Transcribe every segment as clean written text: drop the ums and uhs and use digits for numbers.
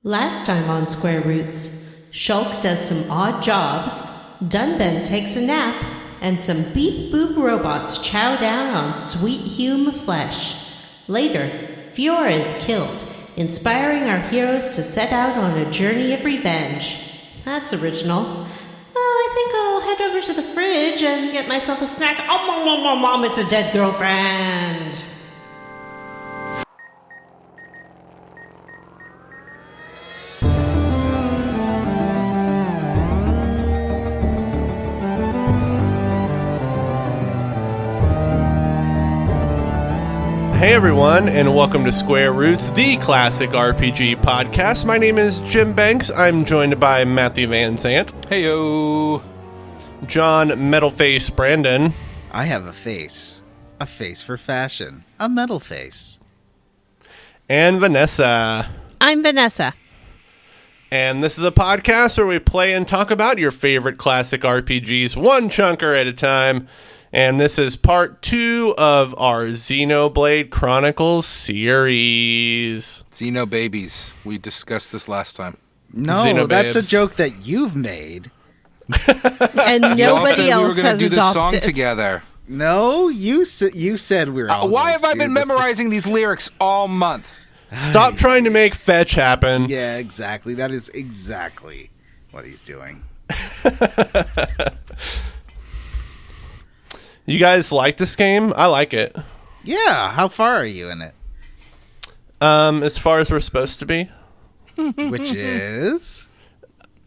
Last time on Square Roots, Shulk does some odd jobs, Dunben takes a nap, and some beep-boop robots chow down on sweet hume flesh. Later, Fiora is killed, inspiring our heroes to set out on a journey of revenge. That's original. I think I'll head over to the fridge and get myself a snack. Oh, mom, it's a dead girlfriend. Hey everyone, and welcome to Square Roots, the classic RPG podcast. My name is Jim Banks. I'm joined by Matthew Van Zant. Heyo. John Metalface Brandon. I have a face for fashion, a metal face. And Vanessa. I'm Vanessa. And this is a podcast where we play and talk about your favorite classic RPGs, one chunker at a time. And this is part 2 of our Xenoblade Chronicles series. Xeno babies. We discussed this last time. No, that's a joke that you've made. And nobody else we were has do this song adopted. Together. No, you said we were all Why going have to I do been this. memorizing these lyrics all month? Stop trying to make fetch happen. Yeah, exactly. That is exactly what he's doing. You guys like this game? I like it. Yeah, how far are you in it? As far as we're supposed to be. Which is?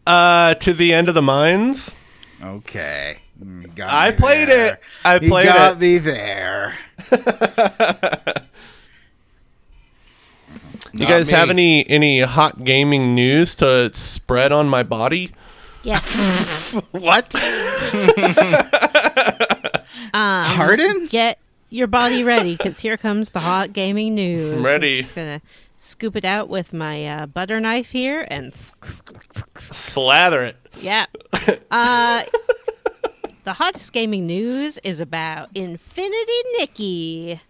To the end of the mines. Okay. I played it. You got me there. You guys have any hot gaming news to spread on my body? Yes. What? Pardon? Get your body ready, because here comes the hot gaming news. I'm ready. I'm just going to scoop it out with my butter knife here and... Slather it. Yeah. The hottest gaming news is about Infinity Nikki.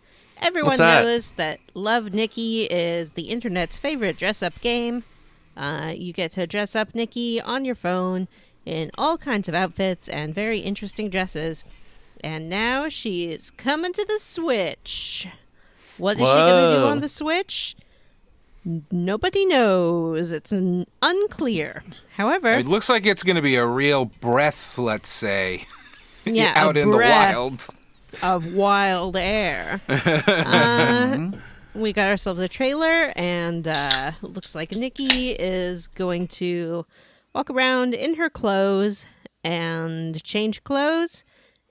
Everyone knows that Love Nikki is the internet's favorite dress-up game. You get to dress up Nikki on your phone in all kinds of outfits and very interesting dresses. And now she is coming to the Switch. What is she going to do on the Switch? Nobody knows. It's unclear. However... It looks like it's going to be a real breath, let's say. Yeah, out in the wild. Of wild air. We got ourselves a trailer, and looks like Nikki is going to walk around in her clothes and change clothes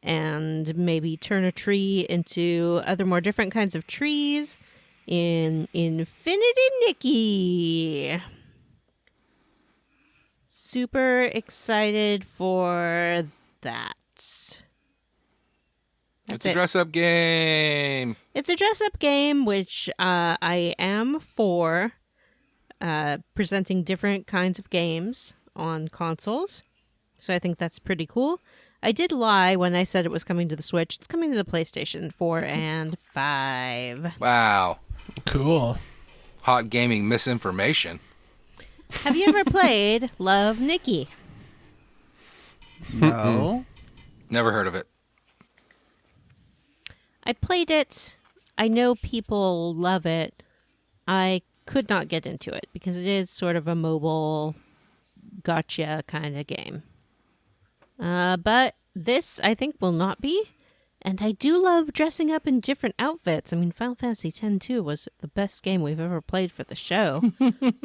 and maybe turn a tree into other more different kinds of trees in Infinity Nikki. Super excited for that. It's a dress-up game. It's a dress-up game, which I am for presenting different kinds of games on consoles. So I think that's pretty cool. I did lie when I said it was coming to the Switch. It's coming to the PlayStation 4 and 5. Wow. Cool. Hot gaming misinformation. Have you ever played Love Nikki? No. Never heard of it. I played it. I know people love it. I could not get into it because it is sort of a mobile gotcha kind of game. But this, I think, will not be. And I do love dressing up in different outfits. I mean, Final Fantasy X-2 was the best game we've ever played for the show.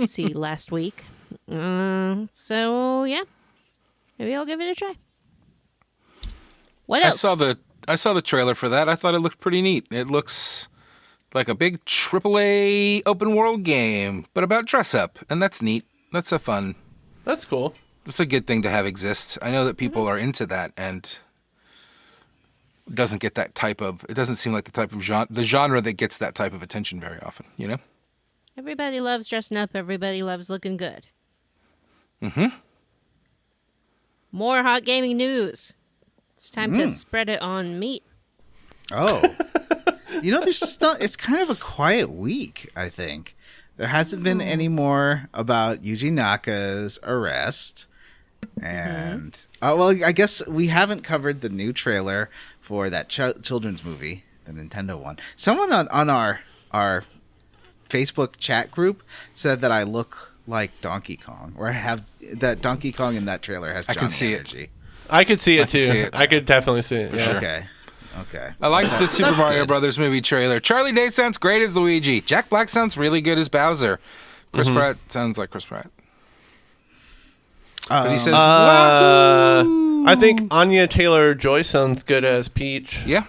See, last week. So, yeah. Maybe I'll give it a try. What else? I saw the trailer for that. I thought it looked pretty neat. It looks like a big AAA open world game, but about dress up, and that's neat. That's a fun. That's cool. It's a good thing to have exist. I know that people are into that, and it doesn't seem like the genre that gets that type of attention very often, you know? Everybody loves dressing up. Everybody loves looking good. Mm-hmm. More hot gaming news. It's time to spread it on meat. Oh. There's just it's kind of a quiet week, I think. There hasn't been any more about Yuji Naka's arrest. And, I guess we haven't covered the new trailer for that children's movie, the Nintendo one. Someone on our Facebook chat group said that I look like Donkey Kong, or I have that Donkey Kong in that trailer has Johnny energy. I could see it too. I could definitely see it. Sure. Okay. I like the Super Mario Brothers movie trailer. Charlie Day sounds great as Luigi. Jack Black sounds really good as Bowser. Chris Pratt sounds like Chris Pratt. But he says, Wahoo! I think Anya Taylor-Joy sounds good as Peach. Yeah.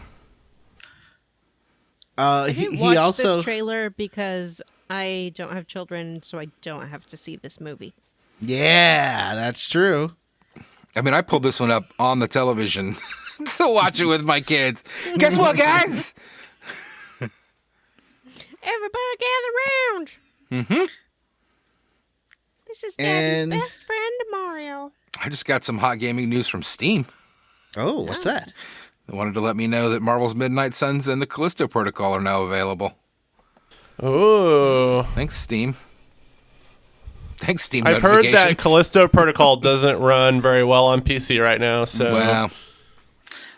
He also this trailer because I don't have children, so I don't have to see this movie. Yeah, that's true. I mean, I pulled this one up on the television to watch it with my kids. Guess what, guys? Everybody gather round. Mm-hmm. This is Daddy's best friend, Mario. I just got some hot gaming news from Steam. Oh, what's that? They wanted to let me know that Marvel's Midnight Suns and the Callisto Protocol are now available. Oh. Thanks, Steam. I've heard that Callisto Protocol doesn't run very well on PC right now. Wow.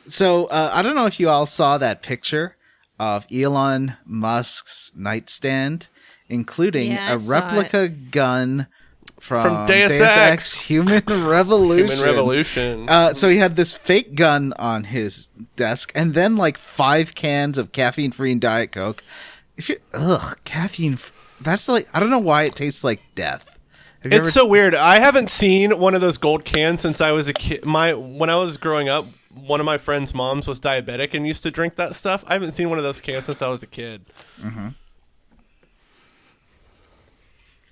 So I don't know if you all saw that picture of Elon Musk's nightstand, including a replica gun from Deus Ex Human Revolution. Human Revolution. So he had this fake gun on his desk, and then like 5 cans of caffeine-free Diet Coke. Caffeine. That's like, I don't know why it tastes like death. It's so weird. I haven't seen one of those gold cans since I was a kid. When I was growing up, one of my friend's moms was diabetic and used to drink that stuff. I haven't seen one of those cans since I was a kid. Mm-hmm.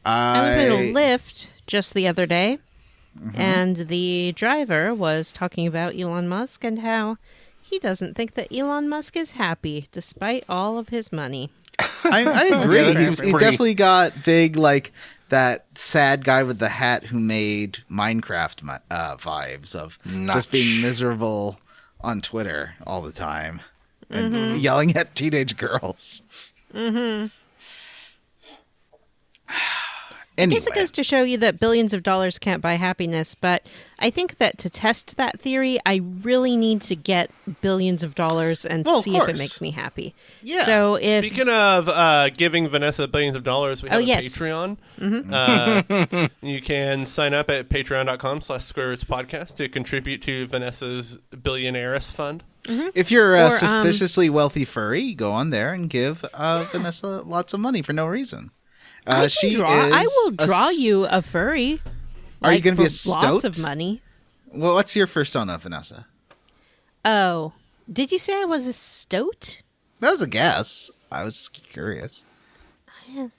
I was in a Lyft just the other day, and the driver was talking about Elon Musk and how he doesn't think that Elon Musk is happy despite all of his money. I agree. He definitely got big, like that sad guy with the hat who made Minecraft vibes of just being miserable on Twitter all the time and yelling at teenage girls. Mm-hmm. Anyway. I guess it goes to show you that billions of dollars can't buy happiness, but I think that to test that theory, I really need to get billions of dollars and see if it makes me happy. Yeah. So Speaking of giving Vanessa billions of dollars, we have a Patreon. Mm-hmm. You can sign up at patreon.com/squarerootspodcast to contribute to Vanessa's Billionaire's Fund. Mm-hmm. If you're a suspiciously wealthy furry, go on there and give Vanessa lots of money for no reason. I will draw you a furry. Are you going to be a stoat? Lots of money. Well, what's your fursona, Vanessa? Oh, did you say I was a stoat? That was a guess. I was just curious. Yes.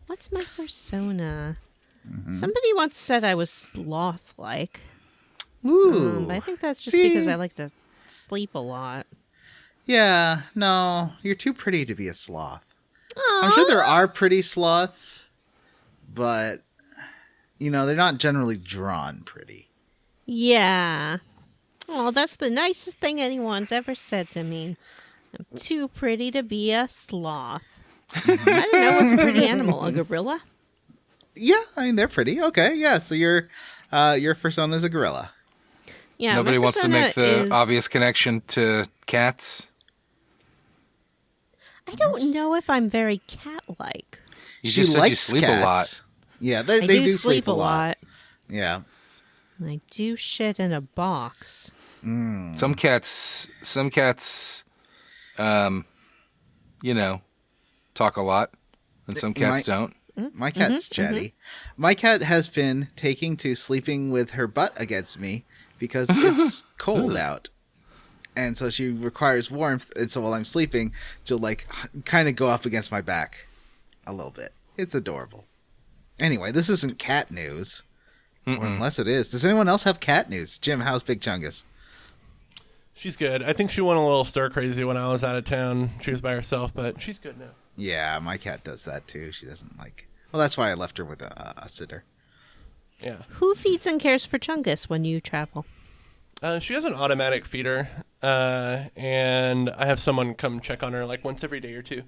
What's my fursona? Somebody once said I was sloth-like. Ooh. But I think that's just because I like to sleep a lot. Yeah, no, you're too pretty to be a sloth. Aww. I'm sure there are pretty sloths, but, they're not generally drawn pretty. Yeah. Well, that's the nicest thing anyone's ever said to me. I'm too pretty to be a sloth. I don't know what's a pretty animal. A gorilla? Yeah, I mean, they're pretty. Okay, yeah, so your fursona is a gorilla. Yeah. Nobody wants to make the obvious connection to cats. I don't know if I'm very cat-like. You just said you sleep a lot. Yeah, they do sleep a lot. Yeah. And I do shit in a box. Some cats, talk a lot, and some cats don't. My cat's chatty. My cat has been taking to sleeping with her butt against me because it's cold out. And so she requires warmth, and so while I'm sleeping, she'll kind of go up against my back a little bit. It's adorable. Anyway, this isn't cat news. Or unless it is. Does anyone else have cat news? Jim, how's Big Chungus? She's good. I think she went a little stir crazy when I was out of town. She was by herself, but she's good now. Yeah, my cat does that too. She doesn't well, that's why I left her with a sitter. Yeah. Who feeds and cares for Chungus when you travel? She has an automatic feeder, and I have someone come check on her once every day or two.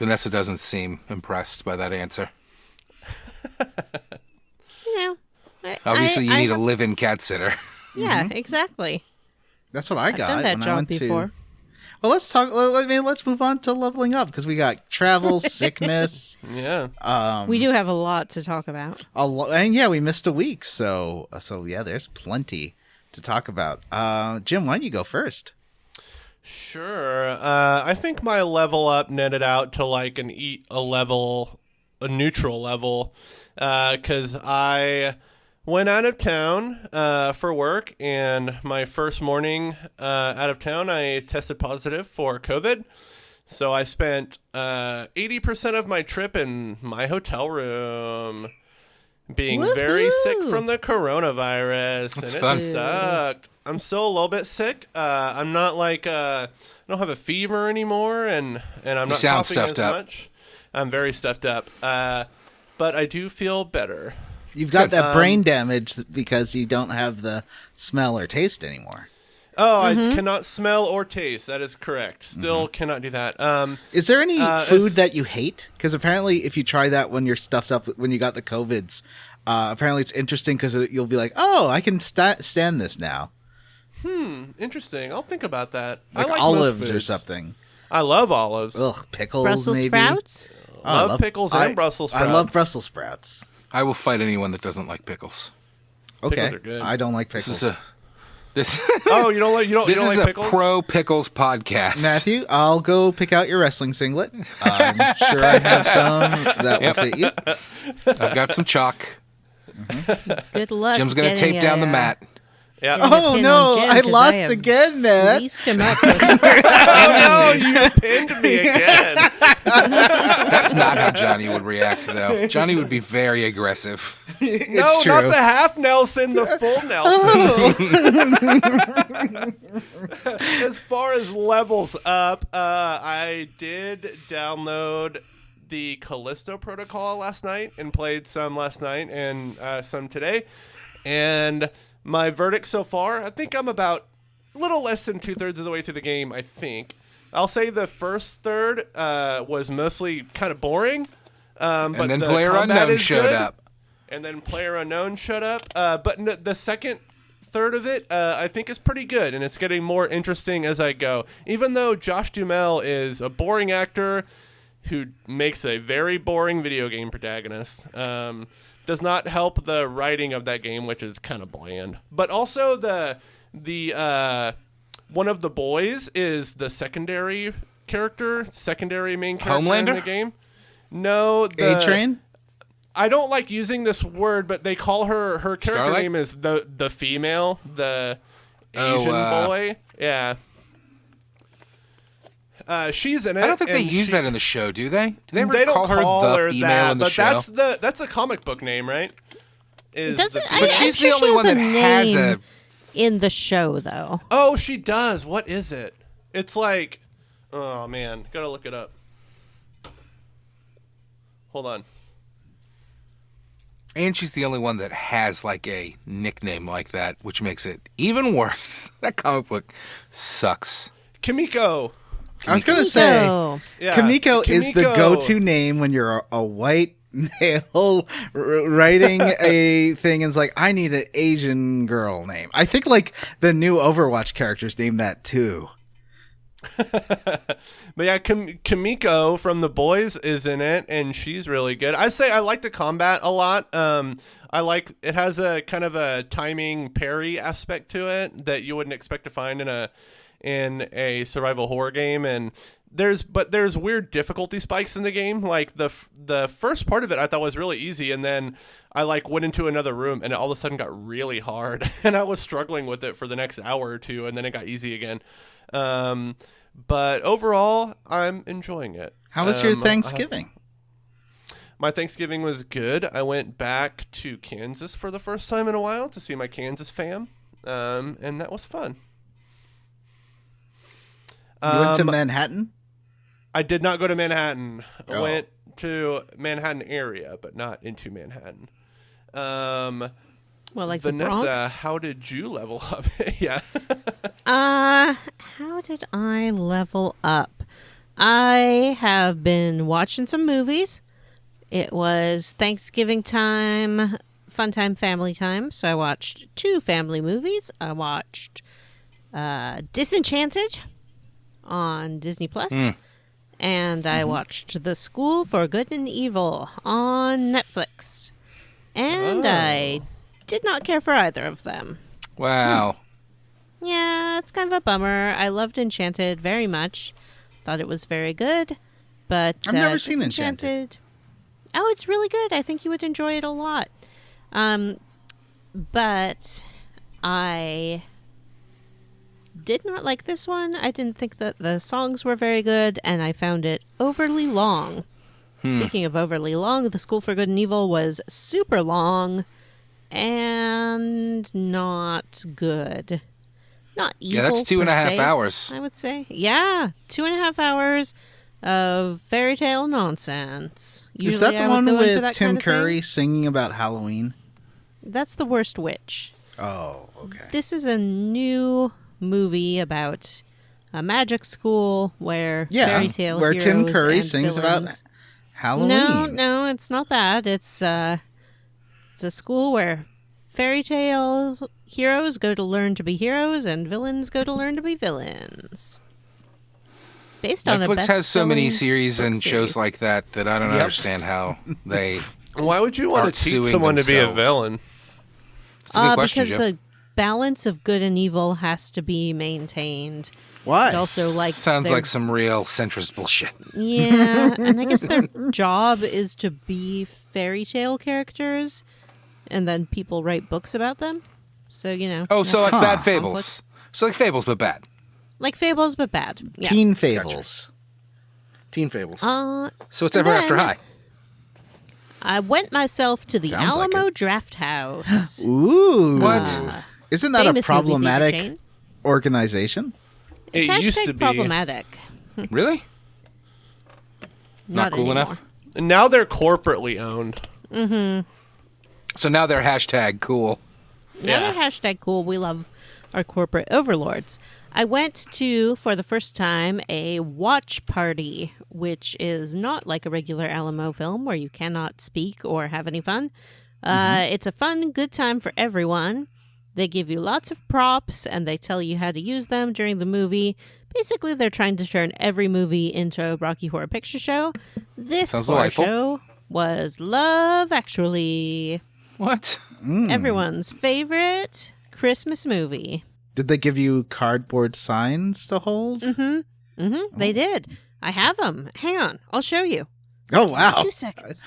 Vanessa doesn't seem impressed by that answer. You know, Obviously, you need a live-in cat sitter. Yeah, exactly. That's what I got I've done that when I job went before. to. Well, let's talk. Let's move on to leveling up because we got travel, sickness. Yeah. We do have a lot to talk about. And yeah, we missed a week, so yeah, there's plenty to talk about. Jim, why don't you go first? Sure. I think my level up netted out to like a neutral level, because I went out of town for work, and my first morning out of town, I tested positive for COVID. So I spent 80% of my trip in my hotel room, being very sick from the coronavirus. That's and fun. It sucked. I'm still a little bit sick. I'm not like I don't have a fever anymore, and I'm not sound coughing stuffed as up. much. I'm very stuffed up, but I do feel better. You've got that brain damage because you don't have the smell or taste anymore. Oh, I cannot smell or taste. That is correct. Still cannot do that. Is there any food that you hate? Because apparently, if you try that when you're stuffed up, when you got the COVIDs, apparently it's interesting because you'll be like, "Oh, I can stand this now." Interesting. I'll think about that. Like, I like olives most or foods. something. I love olives. Ugh, pickles. Brussels maybe. sprouts? I love pickles and Brussels sprouts. I love Brussels sprouts. I will fight anyone that doesn't like pickles. Okay, Pickles are good. I don't like pickles. This Oh, you don't like is pickles? a pro pickles podcast. Matthew, I'll go pick out your wrestling singlet. I'm sure I have some that will fit you. I've got some chalk. Good luck. Jim's going to getting tape down the a, mat. Yeah. Getting a Oh pin no, on Jim, I 'cause lost have again, Matt. Greased him up. Oh no, you pinned me again. That's not how Johnny would react, though. Johnny would be very aggressive. No, true. not the half Nelson, the full Nelson. As far as levels up, I did download the Callisto Protocol last night and played some last night and some today. And my verdict so far, I think I'm about a little less than 2/3 of the way through the game, I think. I'll say the first third was mostly kind of boring. But And then the Player combat Unknown is showed good. up. And then Player Unknown showed up. But the second third of it, I think is pretty good, and it's getting more interesting as I go. Even though Josh Duhamel is a boring actor who makes a very boring video game protagonist, does not help the writing of that game, which is kind of bland. But also the one of the boys is the secondary main character Homelander? in the game. No, A-Train? I don't like using this word, but they call her character Starlight? name is the female, the Oh, Asian boy. Yeah. She's in it. I don't think they and use she- that in the show, do they? Do they ever They don't call her the female that, in the but show? that's a comic book name, right? Is Doesn't- the I- But female- she's sure the she only one has that a has name. a... In the show, though. Oh, she does. What is it? It's like, oh man, gotta look it up. Hold on. And she's the only one that has, like, a nickname like that, which makes it even worse. That comic book sucks. Kimiko. I was gonna say, So, Yeah. Kimiko is the Kimiko. go-to name when you're a white male writing a thing and it's like, I need an Asian girl name. I think like the new Overwatch characters named that too. But yeah, Kimiko from The Boys is in it, and she's really good. I say I like the combat a lot. I like it has a kind of a timing parry aspect to it that you wouldn't expect to find in a survival horror game, and there's weird difficulty spikes in the game. Like the first part of it I thought was really easy, and then I like went into another room and it all of a sudden got really hard, and I was struggling with it for the next hour or two, and then it got easy again. But overall, I'm enjoying it. How was your Thanksgiving? My Thanksgiving was good. I went back to Kansas for the first time in a while to see my Kansas fam, and that was fun. You went to Manhattan? I did not go to Manhattan. I Oh. went to Manhattan area, but not into Manhattan. well, like the Vanessa, Bronx. how did you level up? Yeah. How did I level up? I have been watching some movies. It was Thanksgiving time, fun time, family time. So I watched 2 family movies. I watched Disenchanted on Disney Plus, and I watched The School for Good and Evil on Netflix. And I did not care for either of them. Wow. Yeah, it's kind of a bummer. I loved Enchanted very much. Thought it was very good, but I've never seen Enchanted. Oh, it's really good. I think you would enjoy it a lot. But I did not like this one. I didn't think that the songs were very good, and I found it overly long. Speaking of overly long, The School for Good and Evil was super long and not good. Not evil. Yeah, that's 2.5 hours. I would say. Yeah, 2.5 hours of fairy tale nonsense. Is that the one with Tim Curry singing about Halloween? That's The Worst Witch. Oh, okay. This is a new movie about a magic school where fairy tale where heroes Tim Curry and sings villains. about Halloween. No, it's not that. It's a school where fairy tale heroes go to learn to be heroes and villains go to learn to be villains. Based on Netflix has so many series book and shows like that I don't understand how they. Why would you want to teach someone to be a villain? It's a good question, because Jeff. the balance of good and evil has to be maintained. Why? It also, Sounds like some real centrist bullshit. Yeah, and I guess their job is to be fairy tale characters, and then people write books about them. So, Oh, so like bad conflict. fables. So like fables, but bad. Like fables, but bad. Yeah. Teen fables. Teen fables. So so it's Ever After High. I went myself to the Sounds like Alamo it. Draft House. Ooh. What? Isn't that a Famous movie theater problematic chain. organization? It's It used hashtag to be. problematic. Really? Not cool anymore. enough? And now they're corporately owned. So now they're hashtag cool. Another hashtag cool. We love our corporate overlords. I went to, for the first time, a watch party, which is not like a regular Alamo film where you cannot speak or have any fun. It's a fun, good time for everyone. They give you lots of props, and they tell you how to use them during the movie. Basically, they're trying to turn every movie into a Rocky Horror Picture Show. This Sounds horror delightful. show was Love Actually. What? Everyone's favorite Christmas movie. Did they give you cardboard signs to hold? They did. I have them. Hang on. I'll show you. Oh, wow. 2 seconds.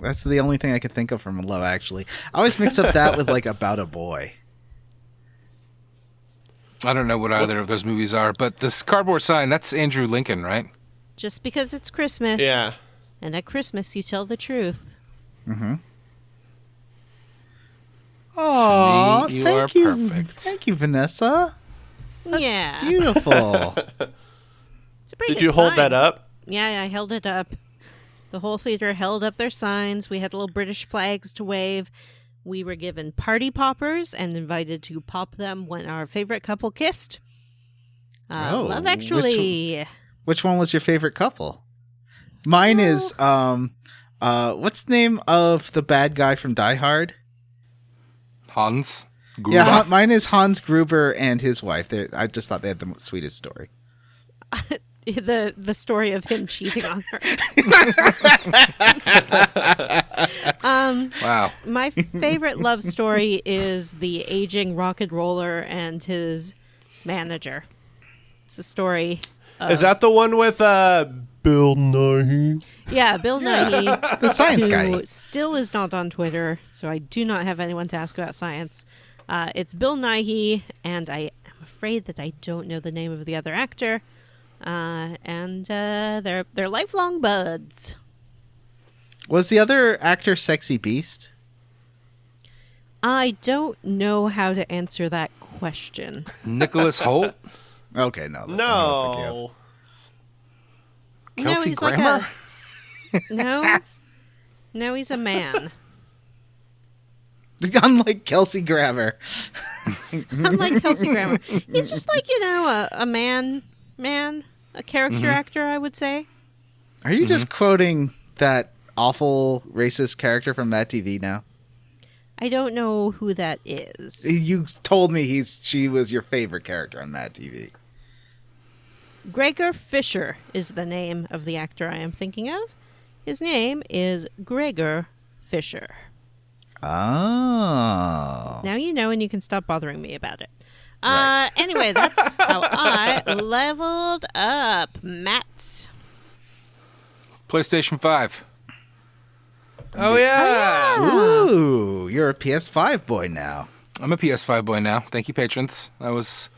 That's the only thing I could think of from Love Actually. I always mix up that with like About a Boy. I don't know what either of those movies are, but this cardboard sign, that's Andrew Lincoln, right? Just because it's Christmas. Yeah. And at Christmas, you tell the truth. Oh, you thank are you. perfect. Thank you, Vanessa. Yeah. Beautiful. It's a pretty Did good you hold sign. that up? Yeah, I held it up. The whole theater held up their signs. We had little British flags to wave. We were given party poppers and invited to pop them when our favorite couple kissed. Love Actually. Which one was your favorite couple? Mine is what's the name of the bad guy from Die Hard? Hans Gruber. Yeah, mine is Hans Gruber and his wife. I just thought they had the sweetest story. The story of him cheating on her. Wow. My favorite love story is the aging rock and roller and his manager. It's a story. Is that the one with Bill Nighy? Yeah, Bill Nighy. The science who guy. still is not on Twitter, so I do not have anyone to ask about science. It's Bill Nighy, and I am afraid that I don't know the name of the other actor. And they're lifelong buds. Was the other actor Sexy Beast? I don't know how to answer that question. Nicholas Holt? Okay, no. That's not what I was thinking of. No. Kelsey he's Grammer? No, he's a man. Unlike Kelsey Grammer. Unlike Kelsey Grammer. He's just like, a man, a character actor, I would say. Are you just quoting that awful racist character from Mad TV now? I don't know who that is. You told me she was your favorite character on Mad TV. Gregor Fisher is the name of the actor I am thinking of. His name is Gregor Fisher. Oh. Now you know, and you can stop bothering me about it. Right. Anyway, that's how I leveled up. Matt. PlayStation 5. Oh, yeah. Ooh, you're a PS5 boy now. I'm a PS5 boy now. Thank you, patrons. That was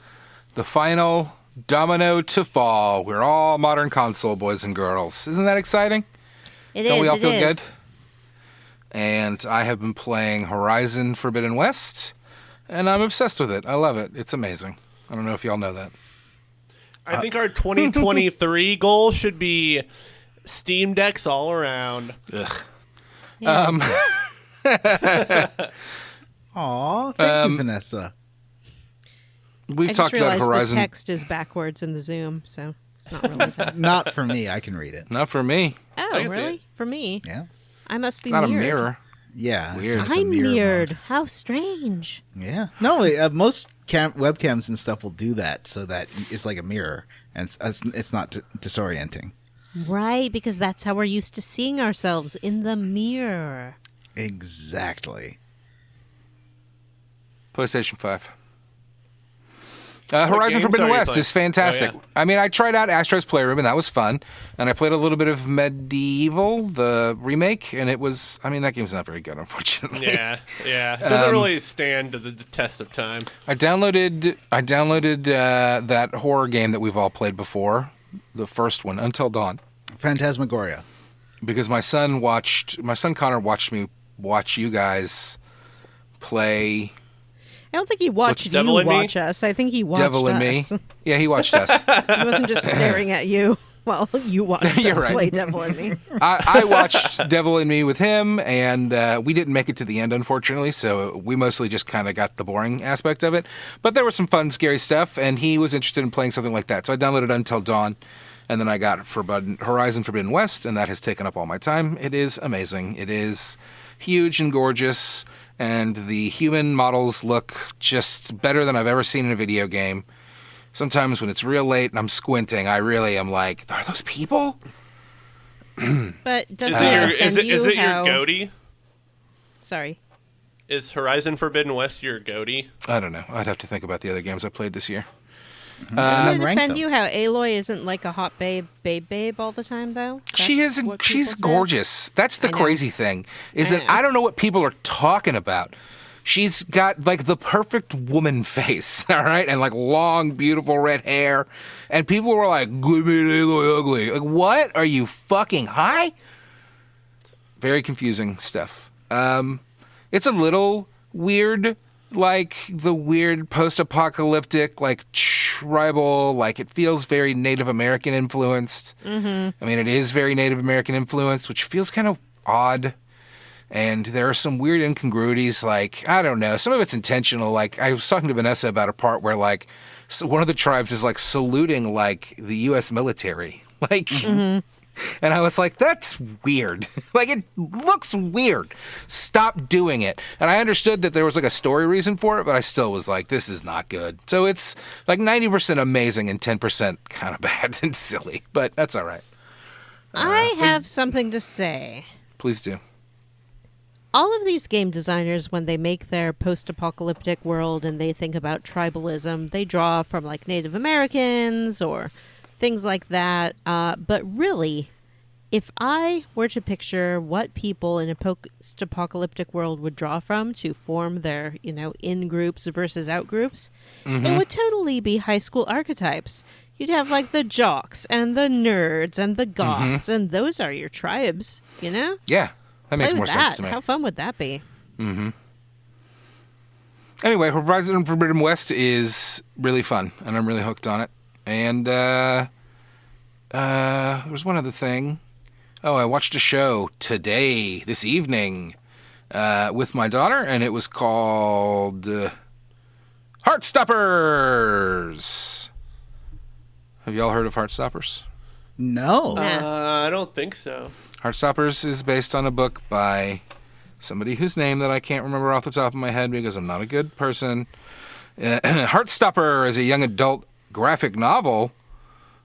the final domino to fall. We're all modern console boys and girls. Isn't that exciting? Don't we all feel good? And I have been playing Horizon Forbidden West, and I'm obsessed with it. I love it. It's amazing. I don't know if y'all know that. I think our 2023 goal should be Steam Decks all around. Ugh. Yeah. Aw, thank you, Vanessa. We've I talked just about realized Horizon. the text is backwards in the Zoom, so it's not really that. Not for me. I can read it. Not for me. Oh, can see really? it. For me? Yeah. I must be It's not mirrored. a mirror. Yeah. Weird. it's a I'm mirror mirrored. mode. How strange. Yeah. No, most webcams and stuff will do that so that it's like a mirror and it's not disorienting. Right, because that's how we're used to seeing ourselves, in the mirror. Exactly. PlayStation 5. Horizon games Forbidden are you West playing? is fantastic. Oh, yeah. I mean, I tried out Astro's Playroom, and that was fun. And I played a little bit of Medieval, the remake, and it was... I mean, that game's not very good, unfortunately. Yeah. It doesn't really stand to the test of time. I downloaded that horror game that we've all played before, the first one, Until Dawn, Phantasmagoria. because my son Connor watched me watch you guys play I don't think he watched you Devil in Me? watch us. I think he watched Devil in Me. us. Yeah, he watched us. He wasn't just staring at you while you watched You're us right. play Devil in Me. I watched Devil in Me with him, and we didn't make it to the end, unfortunately, so we mostly just kind of got the boring aspect of it. But there was some fun, scary stuff, and he was interested in playing something like that. So I downloaded Until Dawn, and then I got Horizon Forbidden West, and that has taken up all my time. It is amazing. It is huge and gorgeous, and the human models look just better than I've ever seen in a video game. Sometimes when it's real late and I'm squinting, I really am like, are those people? But does Is it your goatee? Sorry. Is Horizon Forbidden West your goatee? I don't know. I'd have to think about the other games I played this year. Does it Unrank offend them. you how Aloy isn't like a hot babe all the time, though? She That's is. what She's people say? gorgeous. That's the I know. crazy thing. Is I that know. I don't know what people are talking about. She's got like the perfect woman face, all right, and like long, beautiful red hair, and people were like, "Give me Aloy ugly." Like, what? Are you fucking high? Very confusing stuff. It's a little weird, like the weird post-apocalyptic, like tribal, like it feels very Native American influenced. Mm-hmm. I mean, it is very Native American influenced, which feels kind of odd. And there are some weird incongruities, like, I don't know, some of it's intentional. Like, I was talking to Vanessa about a part where, like, one of the tribes is, like, saluting, like, the U.S. military. Like, and I was like, that's weird. Like, it looks weird. Stop doing it. And I understood that there was, like, a story reason for it, but I still was like, this is not good. So it's, like, 90% amazing and 10% kind of bad and silly. But that's all right. I have something to say. Please do. All of these game designers, when they make their post-apocalyptic world and they think about tribalism, they draw from like Native Americans or things like that. But really, if I were to picture what people in a post-apocalyptic world would draw from to form their, in-groups versus out-groups, it would totally be high school archetypes. You'd have like the jocks and the nerds and the goths, and those are your tribes, Yeah, that makes Play more with sense that. to me. How fun would that be? Anyway, Horizon Forbidden West is really fun, and I'm really hooked on it. And there was one other thing. Oh, I watched a show this evening, with my daughter, and it was called Heartstoppers. Have y'all heard of Heartstoppers? No. I don't think so. Heartstoppers is based on a book by somebody whose name that I can't remember off the top of my head because I'm not a good person. Heartstopper is a young adult graphic novel,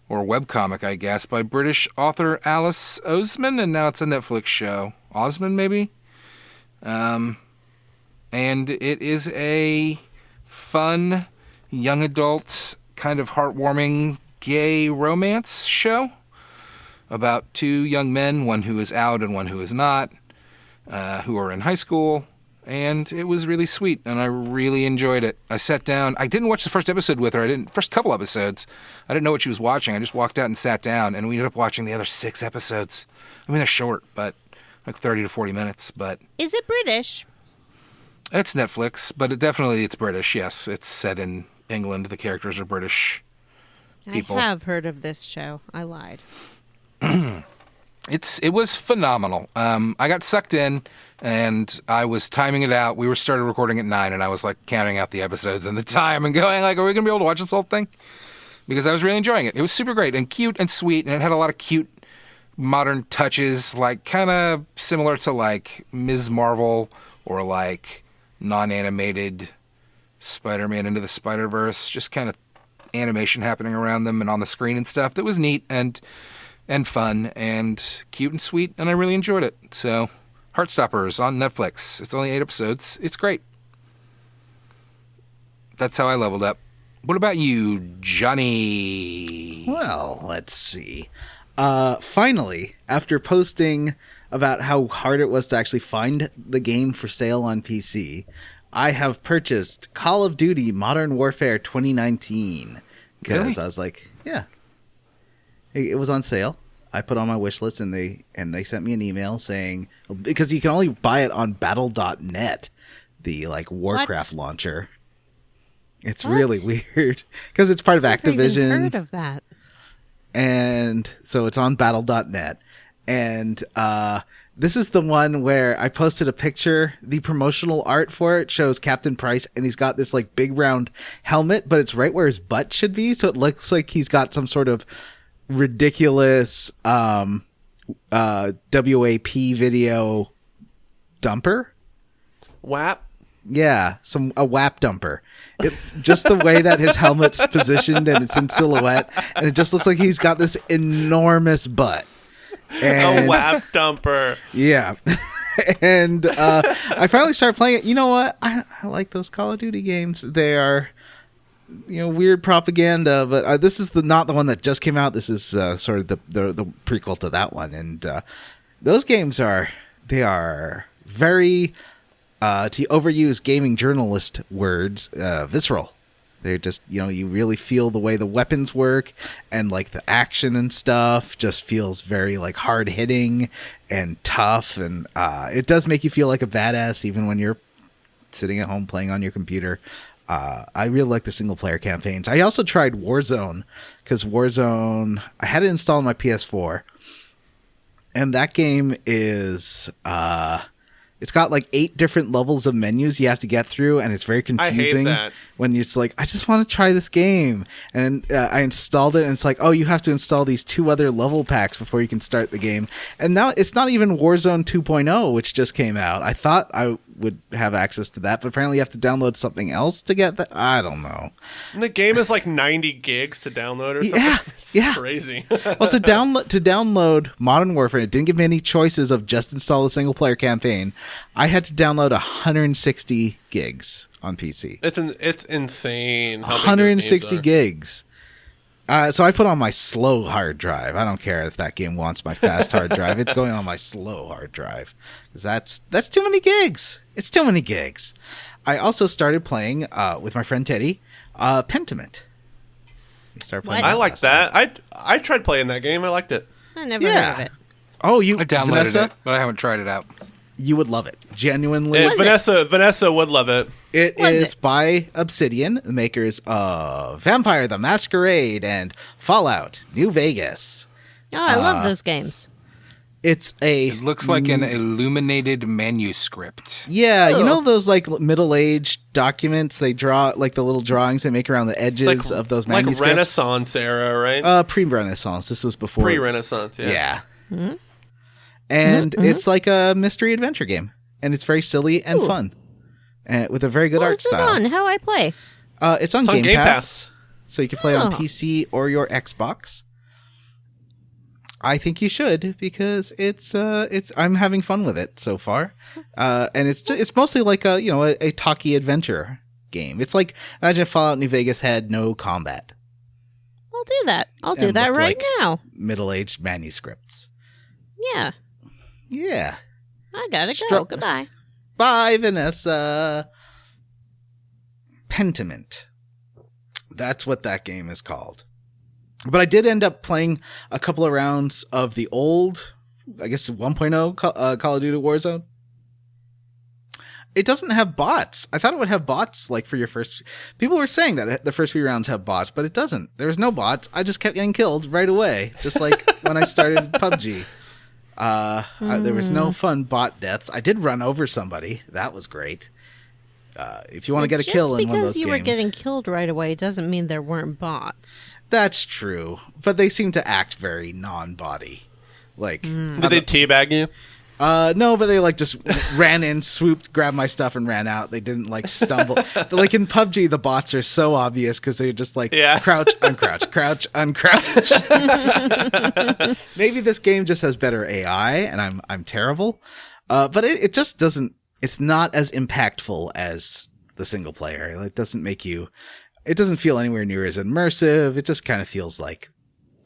or webcomic, I guess, by British author Alice Oseman, and now it's a Netflix show. Osman, maybe? And it is a fun, young adult, kind of heartwarming gay romance show about two young men, one who is out and one who is not, who are in high school, and it was really sweet, and I really enjoyed it. I sat down. I didn't watch the first episode with her. First couple episodes. I didn't know what she was watching. I just walked out and sat down, and we ended up watching the other 6 episodes. I mean, they're short, but like 30 to 40 minutes. But is it British? It's Netflix, but it's British. Yes, it's set in England. The characters are British people. I have heard of this show. I lied. It was phenomenal. I got sucked in, and I was timing it out. We started recording at 9, and I was like counting out the episodes and the time and going like, are we going to be able to watch this whole thing? Because I was really enjoying it. It was super great and cute and sweet, and it had a lot of cute modern touches, like kind of similar to like Ms. Marvel or like non-animated Spider-Man Into the Spider-Verse, just kind of animation happening around them and on the screen and stuff. That was neat and fun and cute and sweet, and I really enjoyed it. So, Heartstoppers on Netflix. It's only 8 episodes. It's great. That's how I leveled up. What about you, Johnny? Well, let's see. Finally, after posting about how hard it was to actually find the game for sale on PC, I have purchased Call of Duty Modern Warfare 2019. Because Really? I was like, yeah. It was on sale. I put on my wish list, and they sent me an email saying, because you can only buy it on battle.net, the like Warcraft launcher. It's really weird because it's part of Activision. I've never even heard of that. And so it's on battle.net. And this is the one where I posted a picture. The promotional art for it shows Captain Price, and he's got this like big round helmet, but it's right where his butt should be. So it looks like he's got some sort of ridiculous WAP video dumper. WAP? Yeah, a WAP dumper. Just the way that his helmet's positioned and it's in silhouette, and it just looks like he's got this enormous butt. And, a WAP dumper. Yeah. And I finally started playing it. You know what? I like those Call of Duty games. They are, weird propaganda, but this is not the one that just came out. This is sort of the prequel to that one. And those games are very, to overuse gaming journalist words, visceral. They're just, you really feel the way the weapons work, and like the action and stuff just feels very like hard hitting and tough. And it does make you feel like a badass even when you're sitting at home playing on your computer. I really like the single player campaigns. I also tried Warzone, because Warzone, I had it installed on my PS4, and that game is, it's got like 8 different levels of menus you have to get through, and it's very confusing. I hate that. When you're just like, I just want to try this game. And I installed it, and it's like, oh, you have to install these 2 other level packs before you can start the game. And now it's not even Warzone 2.0, which just came out. I thought I would have access to that, but apparently you have to download something else to get that. I don't know. And the game is like 90 gigs to download or something. Yeah, It's crazy. Well, to download Modern Warfare, it didn't give me any choices of just install the single player campaign. I had to download 160 gigs on PC. It's insane. How big those 160 games are. gigs. So I put on my slow hard drive. I don't care if that game wants my fast hard drive. It's going on my slow hard drive, because that's too many gigs. It's too many gigs. I also started playing with my friend Teddy, Pentiment. I like that. I tried playing that game. I liked it. I never heard of it. Oh, you I downloaded Vanessa? it, but I haven't tried it out. You would love it. Genuinely. Vanessa would love it. It is by Obsidian, the makers of Vampire the Masquerade and Fallout New Vegas. Oh, I love those games. It looks like an illuminated manuscript. Yeah, you know those like middle-aged documents they draw, like the little drawings they make around the edges of those manuscripts? Like Renaissance era, right? Pre-Renaissance. This was before. Pre-Renaissance, yeah. Yeah. Mm-hmm. And it's like a mystery adventure game. And it's very silly and fun. And with a very good art style. It's on. How I play? It's on Game Pass. So you can play it on PC or your Xbox. I think you should because it's I'm having fun with it so far, and it's mostly like a talkie adventure game. It's like imagine if Fallout New Vegas had no combat. I'll do that. I'll do that right now. Middle-aged manuscripts. Yeah. Yeah. I gotta go. Goodbye. Bye, Vanessa. Pentiment. That's what that game is called. But I did end up playing a couple of rounds of the old, I guess 1.0 Call of Duty Warzone. It doesn't have bots. I thought it would have bots like for your first... People were saying that the first few rounds have bots, but it doesn't. There's no bots. I just kept getting killed right away, just like when I started PUBG. There was no fun bot deaths. I did run over somebody. That was great. If you want to get a kill in one of those games... Just because you were getting killed right away doesn't mean there weren't bots. That's true. But they seem to act very non-body. Like... Did they teabag you? No, but they like just ran in, swooped, grabbed my stuff, and ran out. They didn't like stumble. Like in PUBG, the bots are so obvious because they're just like crouch, uncrouch, crouch, uncrouch. Maybe this game just has better AI, and I'm terrible. But it just doesn't. It's not as impactful as the single player. It doesn't make you. It doesn't feel anywhere near as immersive. It just kind of feels like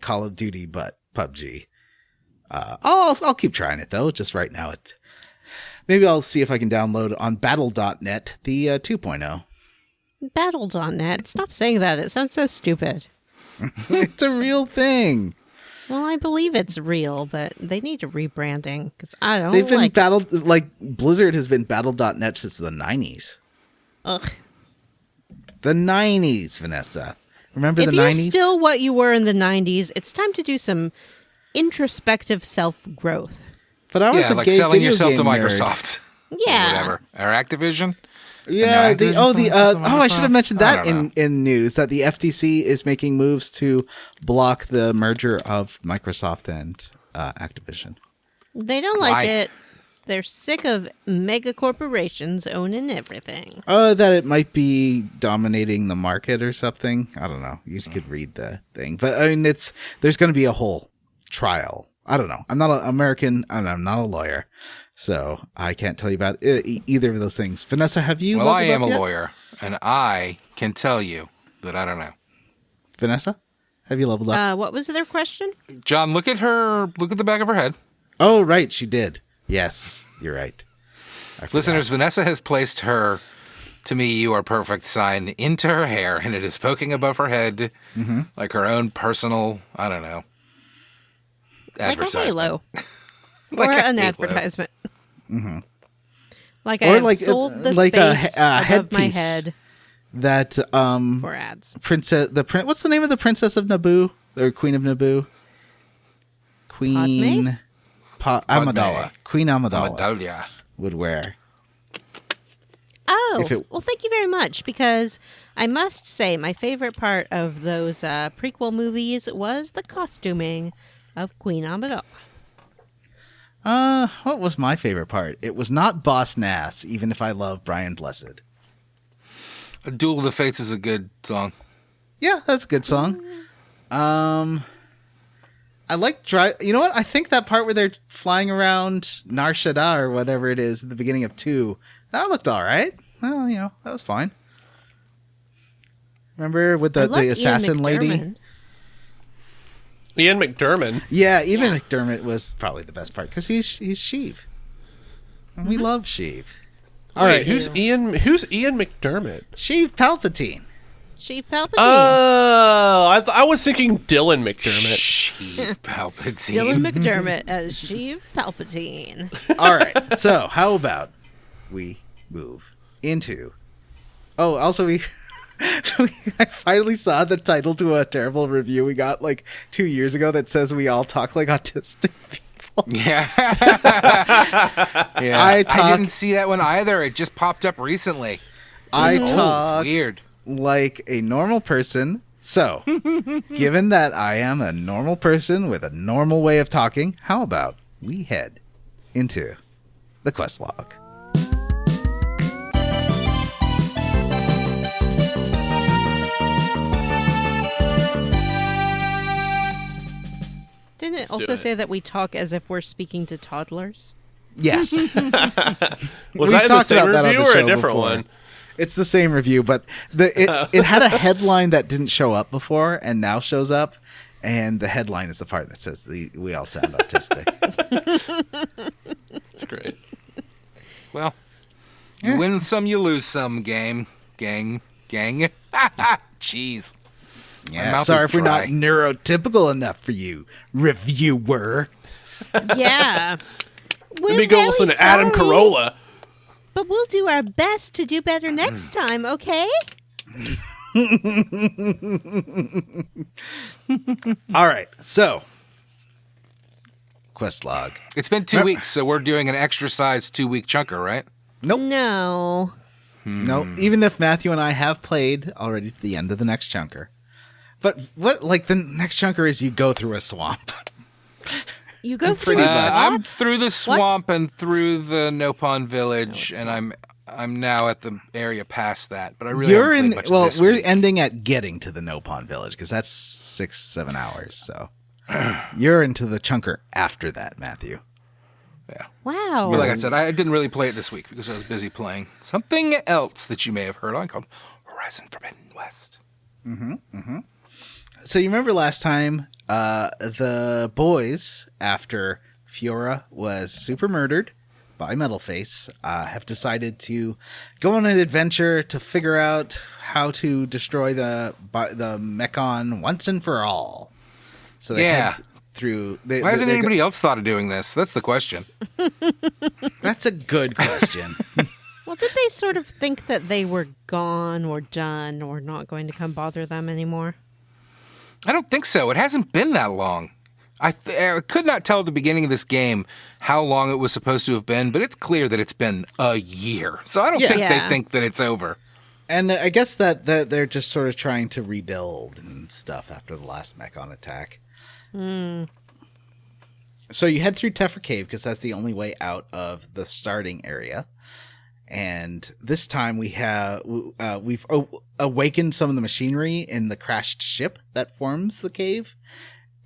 Call of Duty, but PUBG. I'll keep trying it though. Just right now, maybe I'll see if I can download on Battle.net the 2.0. Battle.net. Stop saying that. It sounds so stupid. It's a real thing. Well, I believe it's real, but they need a rebranding because I don't. They've been like Blizzard has been Battle.net since the 90s. Ugh. The 90s, Vanessa. Remember the 90s? If you're still what you were in the 90s, it's time to do some introspective self-growth. But I was like selling yourself to Microsoft. Yeah. Or whatever. Or Activision. Yeah, I should have mentioned that in news that the FTC is making moves to block the merger of Microsoft and Activision. They don't like it. They're sick of mega corporations owning everything. That it might be dominating the market or something. I don't know. You could read the thing. But I mean, there's going to be a whole trial. I don't know. I'm not an American and I'm not a lawyer. So I can't tell you about either of those things. Vanessa, have you? Well, I am a lawyer, and I can tell you that I don't know. Vanessa, have you leveled up? What was their question? John, look at the back of her head. Oh, right, she did. Yes, you're right. Listeners, Vanessa has placed her "To Me, You Are Perfect" sign into her hair, and it is poking above her head like her own personal, I don't know, advertisement. Like a halo. Like or an halo. advertisement. Mm-hmm. Like I sold the space above my head that for ads. What's the name of the princess of Naboo or Queen of Naboo? Queen Amidala. Queen Amidala would wear. Oh, well, thank you very much, because I must say my favorite part of those prequel movies was the costuming of Queen Amidala. What was my favorite part? It was not Boss Nass, even if I love Brian Blessed. A Duel of the Fates is a good song. Yeah, that's a good song. I like you know what? I think that part where they're flying around Nar Shaddaa or whatever it is at the beginning of 2, that looked all right. Well, that was fine. Remember with the assassin lady? Ian McDiarmid. Yeah, McDiarmid was probably the best part because he's Sheev. And we love Sheev. All right, who's Ian McDiarmid? Sheev Palpatine. Sheev Palpatine. Oh, I was thinking Dylan McDermott. Sheev Palpatine. Dylan McDermott as Sheev Palpatine. All right, so how about we move into... Oh, also I finally saw the title to a terrible review we got like 2 years ago that says we all talk like autistic people. Yeah. Yeah. I didn't see that one either. It just popped up recently. I It's talk weird. like a normal person. So, given that I am a normal person with a normal way of talking, how about we head into the quest log? Didn't it also say that we talk as if we're speaking to toddlers? Yes. Was We've that in the talked same about that on review the or a show different before. one? It's the same review, but it had a headline that didn't show up before and now shows up, and the headline is the part that says we all sound autistic. That's great. Well, you win some, you lose some, gang. Jeez. Yeah, mouth sorry is if we're not dry. neurotypical enough for you, reviewer. Yeah. Let me go listen to Adam Carolla. But we'll do our best to do better next time, okay? All right, so quest log. It's been 2 weeks, so we're doing an extra size 2-week chunker, right? Nope. No. No, even if Matthew and I have played already to the end of the next chunker. But what, like, the next chunker is you go through a swamp. You go through Pretty a much. I'm swamp? through the swamp and through the Nopon Village, and I'm now at the area past that. But I really You're haven't in, played much well, this we're week. ending at getting to the Nopon Village, because that's 6-7 hours, so. You're into the chunker after that, Matthew. Yeah. Wow. But like I said, I didn't really play it this week because I was busy playing something else that you may have heard on called Horizon Forbidden West. So you remember last time, the boys, after Fiora was super murdered by Metalface, have decided to go on an adventure to figure out how to destroy the Mechon once and for all. So they Yeah. head through. Why hasn't anybody else thought of doing this? That's the question. That's a good question. Well, did they sort of think that they were gone or done or not going to come bother them anymore? I don't think so. It hasn't been that long. I could not tell at the beginning of this game how long it was supposed to have been, but it's clear that it's been a year. So I don't think they Yeah. think that it's over. And I guess that they're just sort of trying to rebuild and stuff after the last Mechon attack. So you head through Tefra Cave because that's the only way out of the starting area. And this time we've awakened some of the machinery in the crashed ship that forms the cave.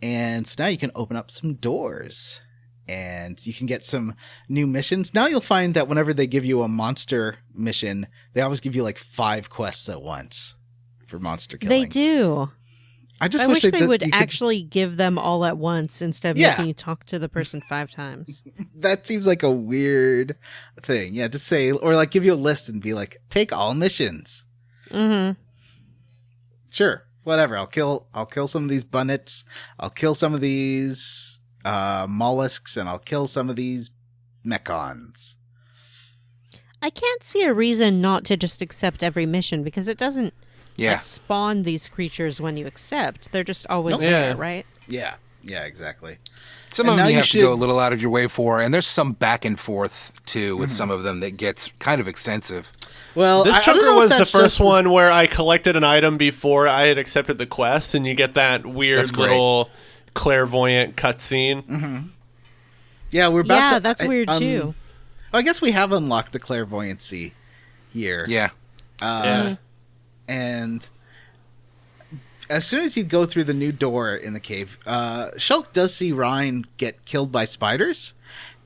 And so now you can open up some doors and you can get some new missions. Now you'll find that whenever they give you a monster mission, they always give you like 5 quests at once for monster killing. They do. I just I wish wish they did- would you could- actually give them all at once instead of Yeah. making you talk to the person 5 times. That seems like a weird thing. Yeah, just say, or like give you a list and be like, take all missions. Mm-hmm. Sure, whatever. I'll kill some of these bunnets. I'll kill some of these mollusks, and I'll kill some of these mechons. I can't see a reason not to just accept every mission because it doesn't Yeah. like, spawn these creatures when you accept. They're just always Nope. there, Yeah. right? Yeah, exactly. Some And of now them you you have to go a should- little out of your way for, and there's some back and forth, too, with some of them that gets kind of extensive. Well, This I don't chunker know if was the that's first just- one where I collected an item before I had accepted the quest, and you get that weird That's great. little clairvoyant cutscene. Yeah, we're about Yeah, to. that's weird too. I guess we have unlocked the clairvoyancy here. Yeah. Yeah. And as soon as you go through the new door in the cave, Shulk does see Ryan get killed by spiders.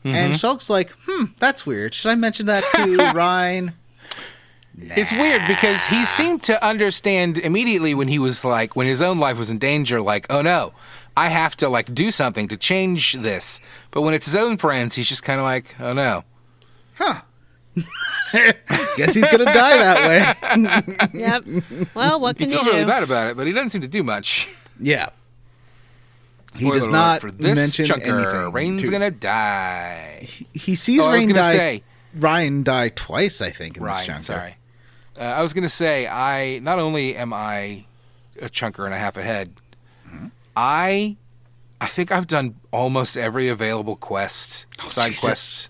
And Shulk's like, that's weird. Should I mention that to Ryan? It's weird because he seemed to understand immediately when he was like, when his own life was in danger, like, oh no, I have to like do something to change this. But when it's his own friends, he's just kind of like, oh no. Guess he's going to die that way. Yep. Well, what He can you feels do? really bad about it, but he doesn't seem to do much. Yeah. He Spoiler does alert not for this mention chunker. anything. Rain's gonna die. He sees I was Rain gonna die. say, Ryan die twice, I think, in this Ryan, chunker. sorry. I was gonna say, not only am I a chunker and a half ahead, I I think I've done almost every available quest, side quest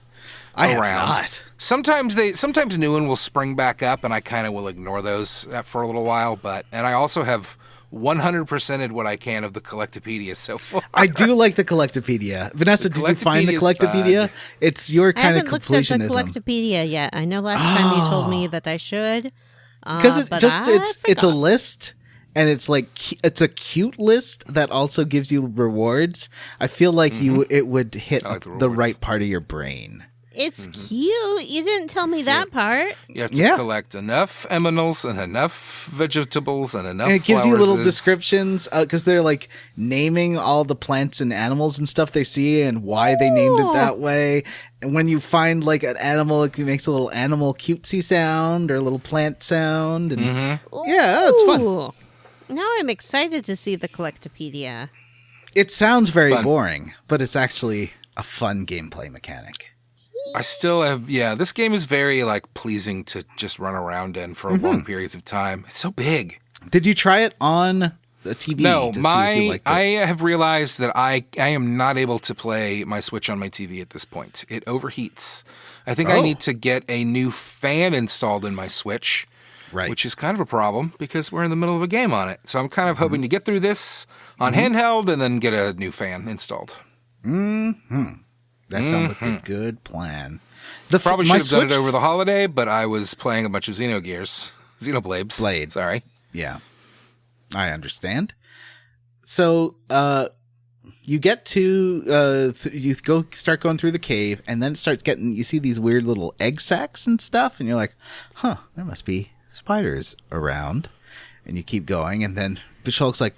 I around. have not. Sometimes new one will spring back up, and I kind of will ignore those for a little while. And I also have 100%ed what I can of the Collectopedia so far. I do like the Collectopedia. Vanessa, did you find the Collectopedia? It's your kind of completionism. I haven't looked at the Collectopedia yet. I know last time you told me that I should. Because it's a list. And it's it's a cute list that also gives you rewards. I feel like it would hit the right part of your brain. It's cute. You didn't tell me that part. You have to collect enough eminals and enough vegetables and enough. And it gives you little descriptions because they're like naming all the plants and animals and stuff they see and why they named it that way. And when you find like an animal, it makes a little animal cutesy sound or a little plant sound. And yeah, it's fun. Now I'm excited to see the Collectopedia. It sounds very boring, but it's actually a fun gameplay mechanic. I still have, this game is very like pleasing to just run around in for long periods of time. It's so big. Did you try it on the TV? No, I have realized that I am not able to play my Switch on my TV at this point. It overheats. I think I need to get a new fan installed in my Switch. Right. Which is kind of a problem because we're in the middle of a game on it. So I'm kind of hoping to get through this on handheld and then get a new fan installed. That sounds like a good plan. Probably should have done it over the holiday, but I was playing a bunch of Xenoblades. Sorry. Yeah. I understand. So you get to you start going through the cave, and then it starts you see these weird little egg sacs and stuff, and you're like, there must be spiders around. And you keep going, and then Bisholk's like,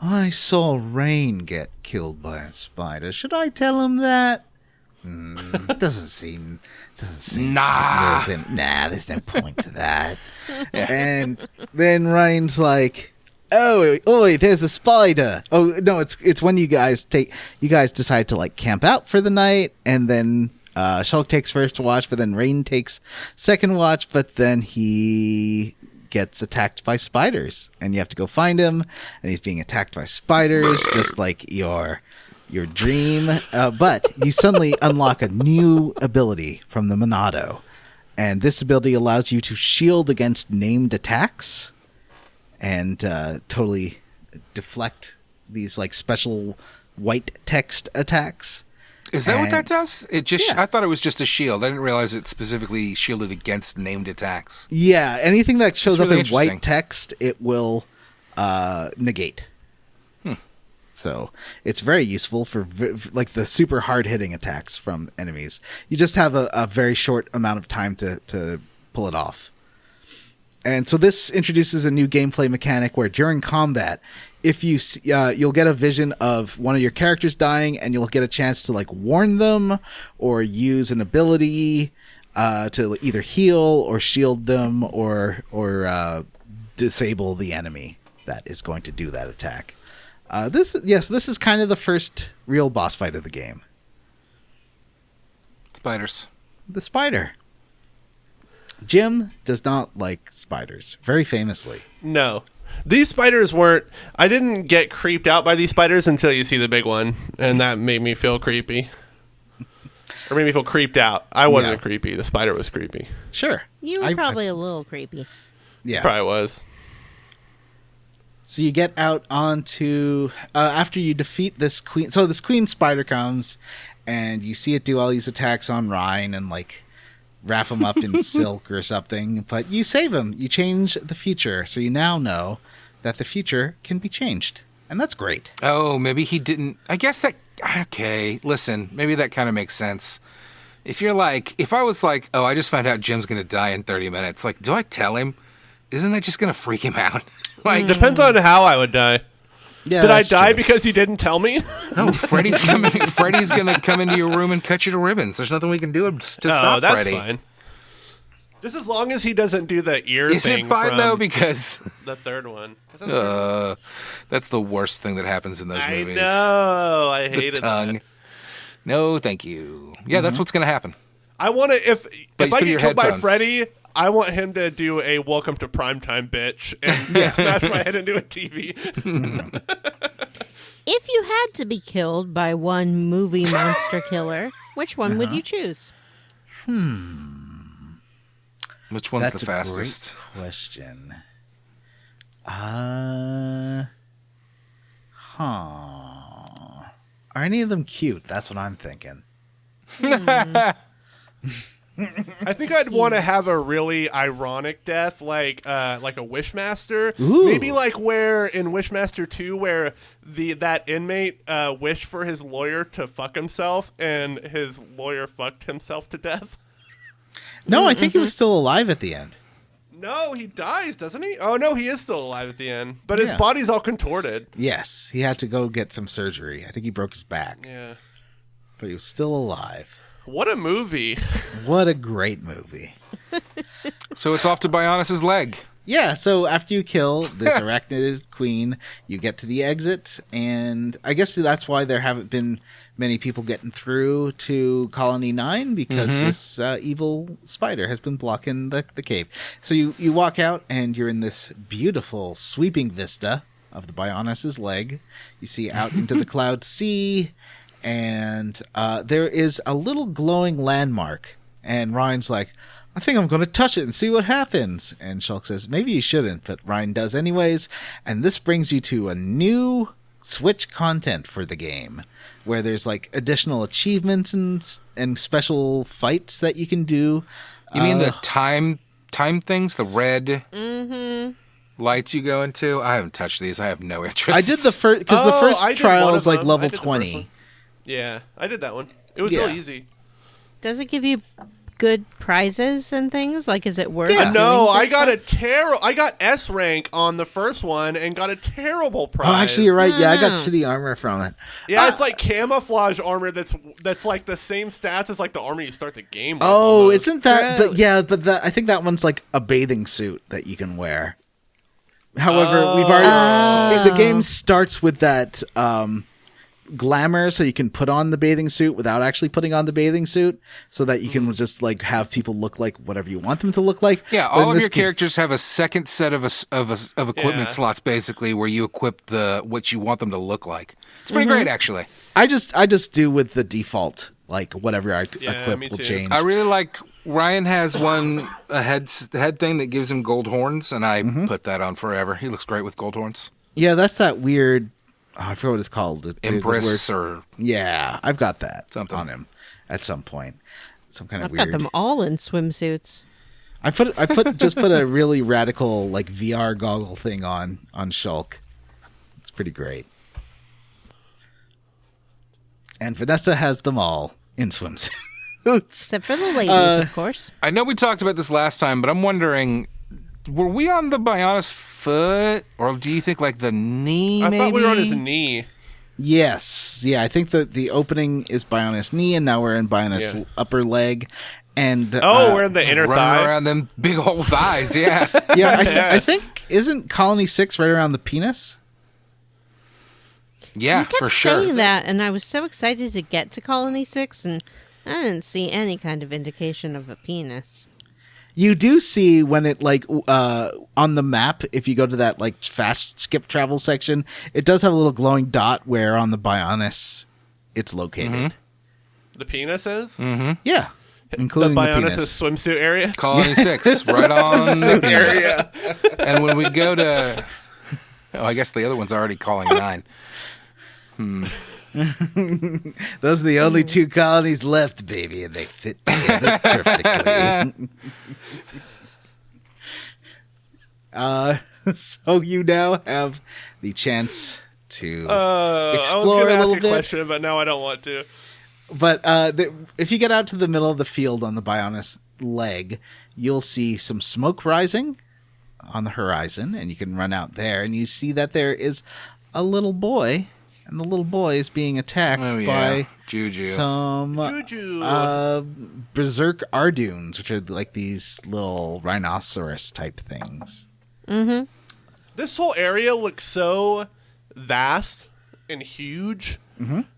I saw Rain get killed by a spider. Should I tell him that? Doesn't seem. Nah. There's no point to that. And then Rain's like, "Oh, there's a spider." Oh no, it's when you guys decide to like camp out for the night, and then Shulk takes first watch, but then Rain takes second watch, but then he gets attacked by spiders, and you have to go find him, and he's being attacked by spiders, just like your dream. But you suddenly unlock a new ability from the Monado, and this ability allows you to shield against named attacks and totally deflect these like special white text attacks. Is that what that does? I thought it was just a shield. I didn't realize it specifically shielded against named attacks. Yeah, anything that shows up in white text, it will negate. So it's very useful for like the super hard hitting attacks from enemies. You just have a very short amount of time to pull it off. And so this introduces a new gameplay mechanic where during combat, if you'll get a vision of one of your characters dying, and you'll get a chance to like warn them or use an ability to either heal or shield them or disable the enemy that is going to do that attack. This is kind of the first real boss fight of the game. Spiders. The spider. Jim does not like spiders, very famously. No. These spiders weren't... I didn't get creeped out by these spiders until you see the big one, and that made me feel creepy. Or made me feel creeped out. I wasn't creepy. The spider was creepy. Sure. You were probably a little creepy. Yeah. Probably was. So you get out onto... after you defeat this queen... So this queen spider comes, and you see it do all these attacks on Ryan and, like, wrap him up in silk or something. But you save him. You change the future. So you now know that the future can be changed. And that's great. Oh, maybe he didn't... I guess that... Okay, listen. Maybe that kind of makes sense. If you're like... If I was like, oh, I just found out Jim's going to die in 30 minutes. Like, do I tell him? Isn't that just going to freak him out? Like, depends on how I would die. Yeah, did I die because you didn't tell me? No, Freddy's coming. Freddy's going to come into your room and cut you to ribbons. There's nothing we can do to stop that's Freddy. Fine. Just as long as he doesn't do the ear Is thing. Is it fine, from though? Because... the third one. That's the worst thing that happens in those movies. I know. I hated the tongue. That. No, thank you. Yeah, that's what's going to happen. I want to... If I get killed by headphones. Freddy... I want him to do a welcome to primetime bitch and smash my head into a TV. If you had to be killed by one movie monster killer, which one would you choose? Which one's That's the fastest? A great question. Are any of them cute? That's what I'm thinking. I think I'd want to have a really ironic death, like a Wishmaster. Ooh. Maybe like where in Wishmaster 2, where that inmate wished for his lawyer to fuck himself, and his lawyer fucked himself to death. No, I think he was still alive at the end. No, he dies, doesn't he? Oh no, he is still alive at the end, but his Yeah. body's all contorted. Yes, he had to go get some surgery. I think he broke his back, Yeah. but he was still alive. What a movie! What a great movie. So it's off to Bionis' leg. Yeah, so after you kill this arachnid queen, you get to the exit, and I guess that's why there haven't been many people getting through to Colony 9, because this evil spider has been blocking the cave. So you walk out, and you're in this beautiful sweeping vista of the Bionis' leg. You see out into the cloud sea, and there is a little glowing landmark, and Ryan's like, I think I'm going to touch it and see what happens. And Shulk says, maybe you shouldn't, but Ryan does anyways. And this brings you to a new Switch content for the game, where there's like additional achievements and special fights that you can do. You mean the time things, the red lights you go into? I haven't touched these. I have no interest. I did the first, because the I first did trial one is of like them. level I did the first 20. one. Yeah, I did that one. It was Yeah. real easy. Does it give you good prizes and things? Like, is it worth Yeah. doing No, this I got stuff? I got S rank on the first one and got a terrible prize. Oh, actually, you're right. Yeah, I got Oh. shitty armor from it. Yeah, it's like camouflage armor that's like the same stats as like the armor you start the game with. Oh, almost. isn't that? But Gross. yeah, but I think that one's like a bathing suit that you can wear. However, we've already the game starts with that glamour, so you can put on the bathing suit without actually putting on the bathing suit, so that you can just like have people look like whatever you want them to look like. Yeah, But in all of this your game- characters have a second set of equipment Yeah. slots, basically, where you equip what you want them to look like. It's pretty great, actually. I just do with the default, like whatever I Yeah, equip me will too. change. I really like Ryan has a head thing that gives him gold horns, and I put that on forever. He looks great with gold horns. Yeah, that's that weird. I forgot what it's called. There's a Empress word- or Yeah, I've got that Something. on him at some point. Some kind of I've weird. got them all in swimsuits. I put a really radical like VR goggle thing on Shulk. It's pretty great. And Vanessa has them all in swimsuits. Except for the ladies, of course. I know we talked about this last time, but I'm wondering, were we on the Bionis foot, or do you think like the knee? I maybe? thought we were on his knee. Yes, yeah. I think that the opening is Bionis knee, and now we're in Bionis Yeah. upper leg. And We're in the inner running thigh. around them big old thighs. Yeah, yeah, I think isn't Colony 6 right around the penis? yeah, You kept for sure. saying that, and I was so excited to get to Colony 6, and I didn't see any kind of indication of a penis. You do see when it like on the map, if you go to that like fast skip travel section, it does have a little glowing dot where on the Bionis it's located. The penis is? Yeah, including the Bionis' penis. swimsuit area? Colony 6, right on the penis. And when we go to, I guess the other one's already calling 9. Those are the only two colonies left, baby, and they fit together perfectly. So you now have the chance to I was explore gonna a ask little a bit. question, but now I don't want to. But if you get out to the middle of the field on the Bionis leg, you'll see some smoke rising on the horizon, and you can run out there, and you see that there is a little boy, and the little boy is being attacked by Juju. some Juju. berserk Ardunes, which are like these little rhinoceros type things. This whole area looks so vast and huge.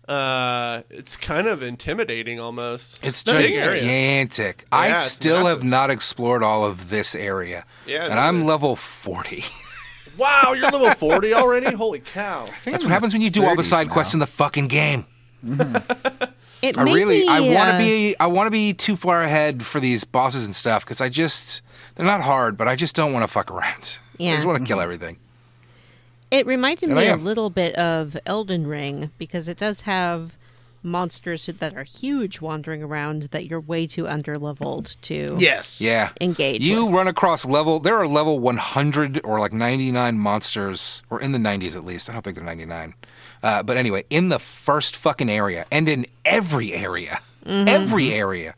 It's kind of intimidating almost. It's a big area. gigantic. Yeah, I it's still massive. have not explored all of this area. Yeah, and I'm neither. level 40. Wow, you're level 40 already? Holy cow. That's what happens when you do all the side quests in the fucking game. It I made me, want to be too far ahead for these bosses and stuff because they're not hard, but I just don't want to fuck around. Yeah. I just want to kill everything. It reminded me a little bit of Elden Ring because it does have monsters that are huge wandering around that you're way too underleveled to engage You with. run across there are level 100 or like 99 monsters, or in the 90s at least. I don't think they're 99. But anyway, in the first fucking area and in every area. Every area.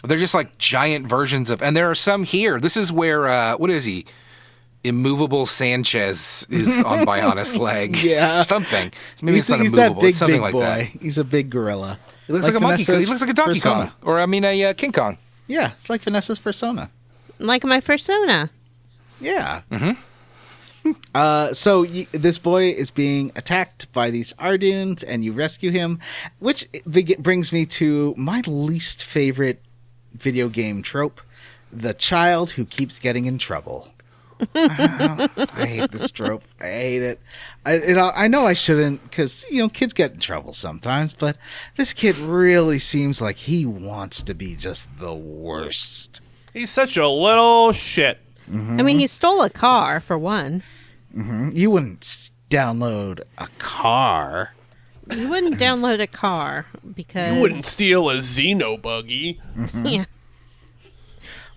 They're just like giant versions of, and there are some here. This is where, what is he? Immovable Sanchez is on Bionis' leg. Yeah. Something. Maybe it's not he's immovable. That big, it's something big like boy. that. He's a big gorilla. He looks like a monkey. He looks like a Donkey Kong. Or, a King Kong. Yeah, it's like Vanessa's fursona. Like my fursona. Yeah. So this boy is being attacked by these Ardunes, and you rescue him, which brings me to my least favorite video game trope: the child who keeps getting in trouble. I hate this trope. I hate it. I know I shouldn't, because kids get in trouble sometimes, but this kid really seems like he wants to be just the worst. He's such a little shit. I mean, he stole a car, for one. You wouldn't download a car. You wouldn't download a car because... You wouldn't steal a Xenobuggy. Yeah.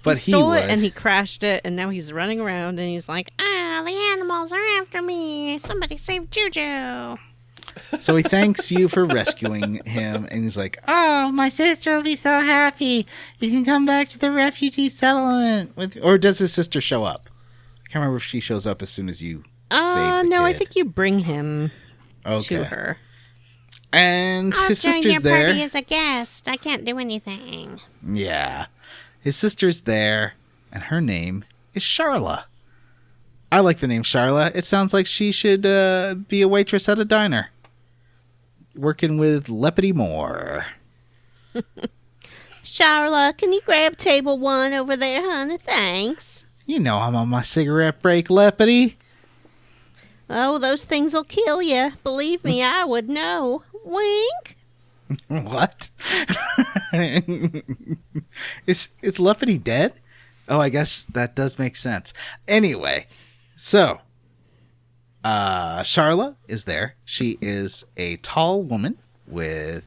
But he stole would. it and he crashed it, and now he's running around and he's like, the animals are after me. Somebody save Juju. So he thanks you for rescuing him, and he's like, "Oh, my sister will be so happy. You can come back to the refugee settlement with." Or does his sister show up? I can't remember if she shows up as soon as you save the no, kid. I think you bring him to her. And his sister's there. Party as a guest. I can't do anything. Yeah. His sister's there, and her name is Charla. I like the name Charla. It sounds like she should be a waitress at a diner. Working with Lepity Moore. Charla, can you grab table 1 over there, honey? Thanks. You know I'm on my cigarette break, Lepity. Oh, those things will kill you. Believe me, I would know. Wink. What? Is Lepity dead? Oh, I guess that does make sense. Anyway, so Charla is there. She is a tall woman with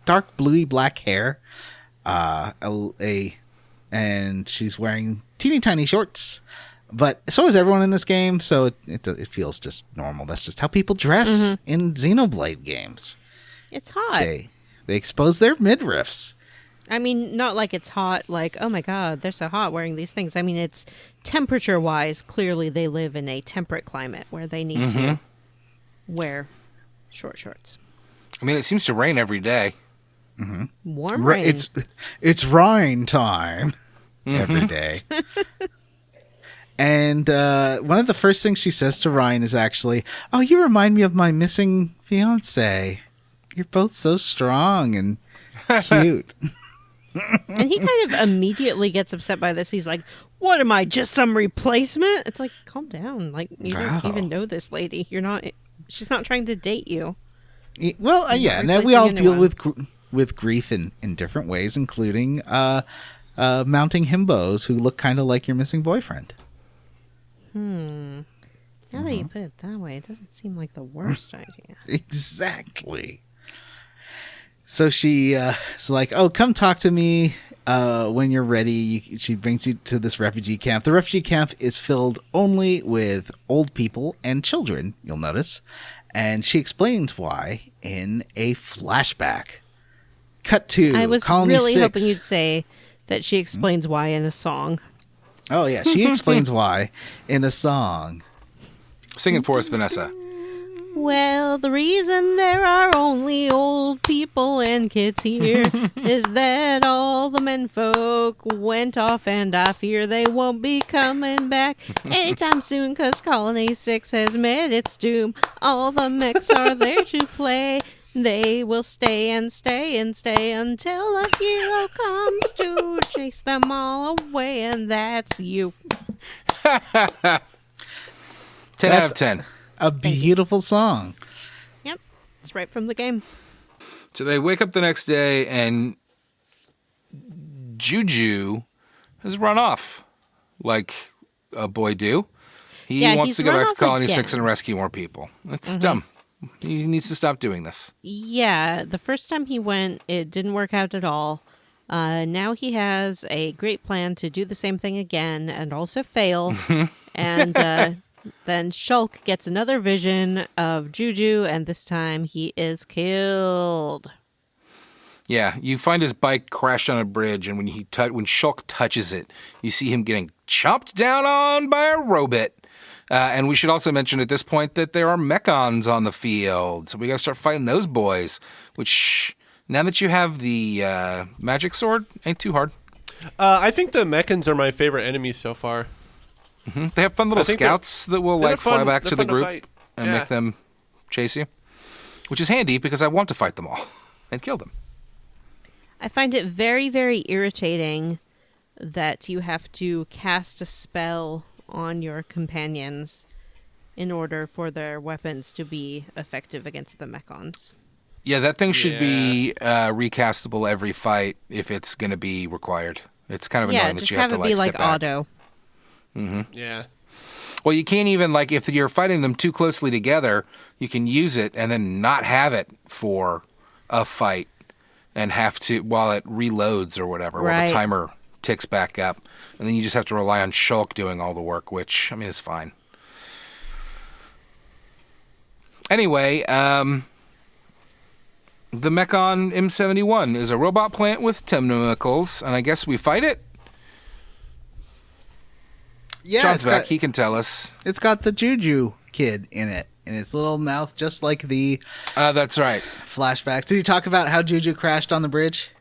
dark bluey black hair, and she's wearing teeny tiny shorts. But so is everyone in this game, so it feels just normal. That's just how people dress in Xenoblade games. It's hot. They expose their midriffs. I mean, not like it's hot, like, oh my god, they're so hot wearing these things. I mean, it's temperature-wise, clearly they live in a temperate climate where they need to wear short shorts. I mean, it seems to rain every day. Warm rain. It's rain time every day. And one of the first things she says to Ryan is actually, "Oh, you remind me of my missing fiance. You're both so strong and cute." And he kind of immediately gets upset by this. He's like, "What am I, just some replacement?" It's like, calm down. Like, you don't even know this lady. She's not trying to date you. Well, yeah. Now we all deal with grief in different ways, including mounting himbos who look kind of like your missing boyfriend. Now that you put it that way, it doesn't seem like the worst idea. Exactly. So she is like, "Oh, come talk to me when you're ready." She brings you to this refugee camp. The refugee camp is filled only with old people and children, you'll notice. And she explains why in a flashback. Cut to I was Colony really 6. hoping you'd say that she explains why in a song. Oh, yeah. She explains why in a song. Sing it for us, Vanessa. Well, the reason there are only old people and kids here is that all the menfolk went off, and I fear they won't be coming back anytime soon, 'cause Colony 6 has met its doom. All the mechs are there to play. They will stay and stay and stay until a hero comes to chase them all away, and that's you. 10 out of 10. A beautiful song. Yep. It's right from the game. So they wake up the next day and Juju has run off like a boy do. He wants to go back to Colony 6 and rescue more people. That's dumb. He needs to stop doing this. Yeah, the first time he went, it didn't work out at all. Now he has a great plan to do the same thing again and also fail. And then Shulk gets another vision of Juju, and this time he is killed. Yeah, you find his bike crashed on a bridge, and when Shulk touches it, you see him getting chopped down on by a robot. And we should also mention at this point that there are mechons on the field, so we got to start fighting those boys. Which, now that you have the magic sword, ain't too hard. I think the mechans are my favorite enemies so far. Mm-hmm. They have fun little scouts that will fly back to the group and make them chase you, which is handy because I want to fight them all and kill them. I find it very, very irritating that you have to cast a spell on your companions in order for their weapons to be effective against the mechons. Yeah, that thing should be recastable every fight if it's going to be required. It's kind of annoying that you have to just have it be like auto. Mm-hmm. Yeah. Well, you can't even, if you're fighting them too closely together, you can use it and then not have it for a fight and have to, while it reloads or whatever, while the timer ticks back up. And then you just have to rely on Shulk doing all the work, which, I mean, is fine. Anyway, the Mechon M71 is a robot plant with tentacles, and I guess we fight it? Yeah, John's back. He can tell us. It's got the Juju kid in it, in its little mouth, just like the that's right. flashbacks. Did you talk about how Juju crashed on the bridge?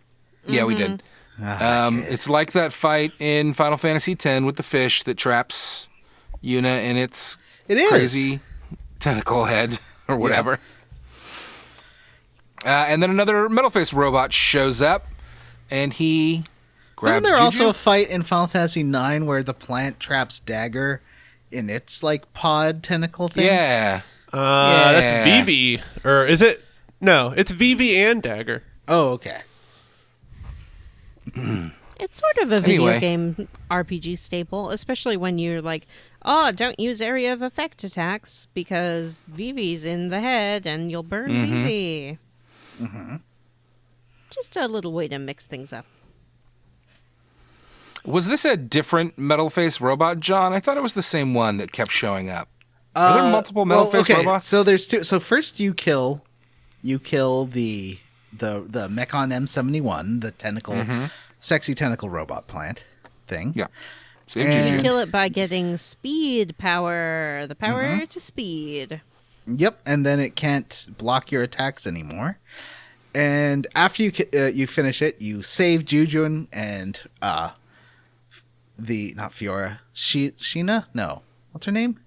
Yeah, we did. It's like that fight in Final Fantasy X with the fish that traps Yuna in its crazy tentacle head or whatever. Yeah. And then another metal-faced robot shows up, and he grabs Isn't there Juju? also a fight in Final Fantasy IX where the plant traps Dagger in its pod tentacle thing? Yeah. That's Vivi. Or is it? No, it's Vivi and Dagger. Oh, okay. It's sort of a video game RPG staple, especially when you're like, oh, don't use area of effect attacks because Vivi's in the head and you'll burn Vivi. Mm-hmm. Just a little way to mix things up. Was this a different metal-faced robot, John? I thought it was the same one that kept showing up. Are there multiple metal-faced robots? So there's two. So first you kill the Mechon M71, the tentacle, sexy tentacle robot plant thing. Yeah. And you kill it by getting speed power, the power to speed. Yep, and then it can't block your attacks anymore. And after you finish it, you save Juju and not Fiora, Sheena? No, what's her name?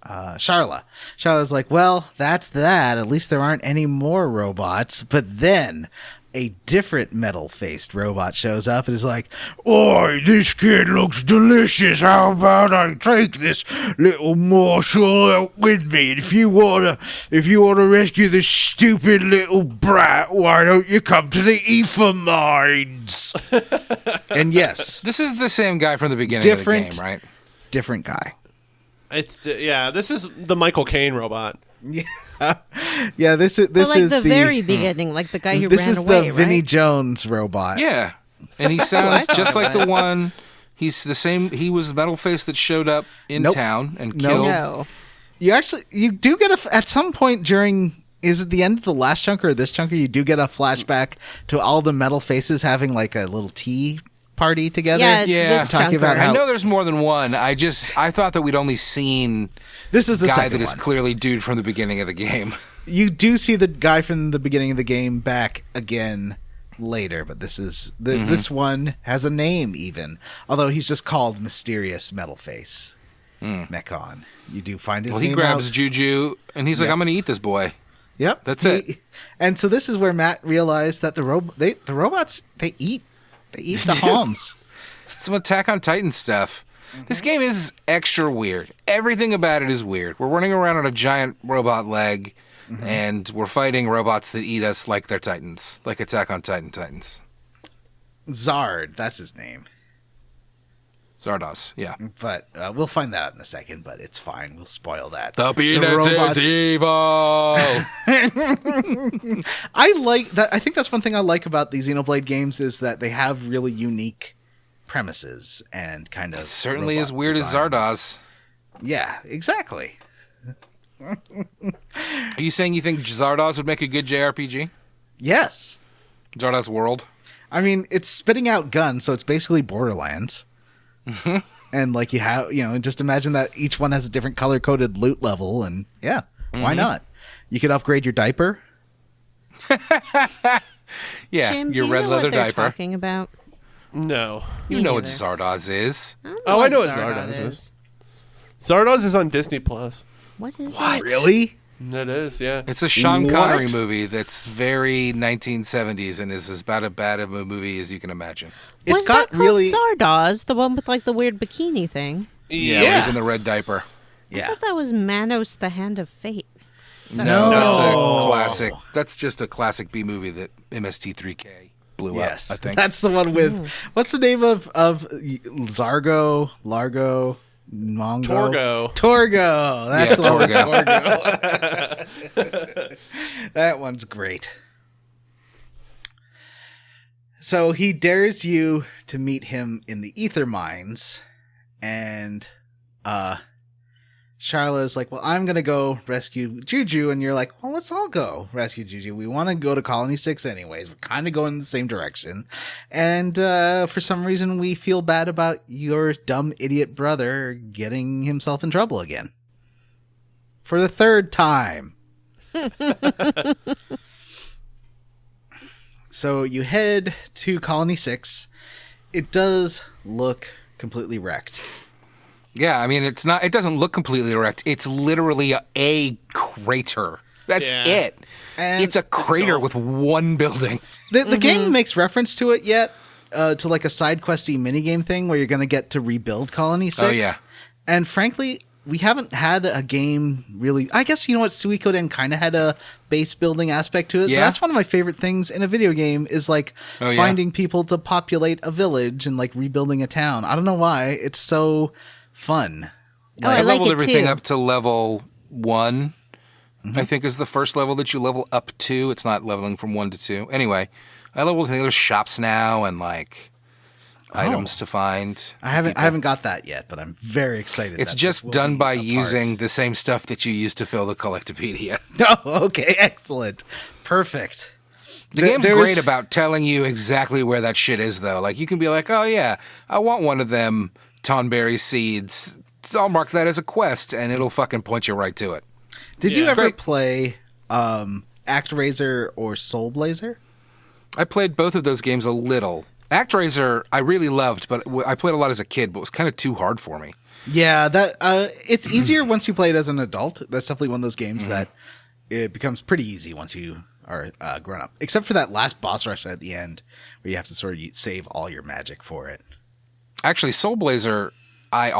Sharla. Sharla's like, well, that's that. At least there aren't any more robots. But then a different metal-faced robot shows up and is like, "Oi, this kid looks delicious. How about I take this little morsel out with me? And if you wanna rescue this stupid little brat, why don't you come to the ether mines?" And yes, this is the same guy from the beginning of the game, right? Different guy. This is the Michael Caine robot. Yeah, this is the very beginning, like the guy who ran away. This is the Vinnie Jones robot. Yeah, and he sounds just like the one. He's the same. He was the metal face that showed up in town and killed. No. You do get at some point during. Is it the end of the last chunk or this chunk? You do get a flashback to all the metal faces having like a little tea party together. Yeah, talking about how I know there's more than one. I thought that we'd only seen this is the guy second that is one. clearly dude from the beginning of the game. You do see the guy from the beginning of the game back again later, but this is this one has a name even, although he's just called Mysterious Metal Face Mechon. You do find his name. He grabs Juju and he's like, "I'm going to eat this boy." Yep, that's it. And so this is where Matt realized that the robots they eat the Homs. Some Attack on Titan stuff. This game is extra weird. Everything about it is weird. We're running around on a giant robot leg, and we're fighting robots that eat us like they're Titans, like Attack on Titan Titans. Zard, that's his name. Zardoz, yeah. But we'll find that out in a second, but it's fine. We'll spoil that. The peanuts is evil! I like that. I think that's one thing I like about these Xenoblade games is that they have really unique premises and kind of... It's certainly robot as weird designs. as Zardoz. Yeah, exactly. Are you saying you think Zardoz would make a good JRPG? Yes. Zardoz World? I mean, it's spitting out guns, so it's basically Borderlands. And like you have, just imagine that each one has a different color-coded loot level, and yeah, why not? You could upgrade your diaper. Yeah, Jim, your do you red know leather what they're diaper. Talking about? No. You know what neither. Zardoz is. I know what Zardoz is. Zardoz is on Disney Plus. What is What? it? Really? It is, yeah. It's a Sean What? Connery movie that's very 1970s and is as bad of a movie as you can imagine. It's Was got that called really... Zardoz, the one with like the weird bikini thing? Yeah, when he's in the red diaper. I Yeah. thought that was Manos, the Hand of Fate. Is that No, right? that's a No. classic. That's just a classic B movie that MST3K blew Yes. up, I think. That's the one with... What's the name of Zargo? Largo? Mongo? Torgo. That's the one with Torgo. That one's great. So he dares you to meet him in the ether mines, and Charlotte's like, well, I'm going to go rescue Juju, and you're like, well, let's all go rescue Juju. We want to go to Colony 6 anyways. We're kind of going in the same direction. And for some reason, we feel bad about your dumb idiot brother getting himself in trouble again. For the third time. So you head to Colony 6. It does look completely wrecked. Yeah, I mean, it doesn't look completely erect. It's literally a crater. That's it. And it's a crater with one building. the game makes reference to it yet, to like a side questy minigame thing where you're going to get to rebuild Colony 6. Oh, yeah. And frankly, we haven't had a game really... I guess, you know what, Suikoden kind of had a base building aspect to it. Yeah. That's one of my favorite things in a video game is like finding people to populate a village and like rebuilding a town. I don't know why. It's so fun. Oh, I I like leveled it everything too. up to level 1. I think is the first level that you level up to. It's not leveling from 1 to 2. Anyway, I leveled. There's shops now and like items to find. I haven't got that yet, but I'm very excited. It's that just this will done be by a part. using the same stuff that you use to fill the Collectopedia. Oh, okay, excellent, perfect. The game's great about telling you exactly where that shit is, though. Like, you can be like, oh, yeah, I want one of them Tonberry seeds. So I'll mark that as a quest, and it'll fucking point you right to it. Did you Yeah. ever Great. play ActRaiser or Soul Blazer? I played both of those games a little. ActRaiser, I really loved, but I played a lot as a kid, but it was kind of too hard for me. Yeah, that it's easier once you play it as an adult. That's definitely one of those games that it becomes pretty easy once you are grown up. Except for that last boss rush at the end, where you have to sort of save all your magic for it. Actually, Soul Blazer, I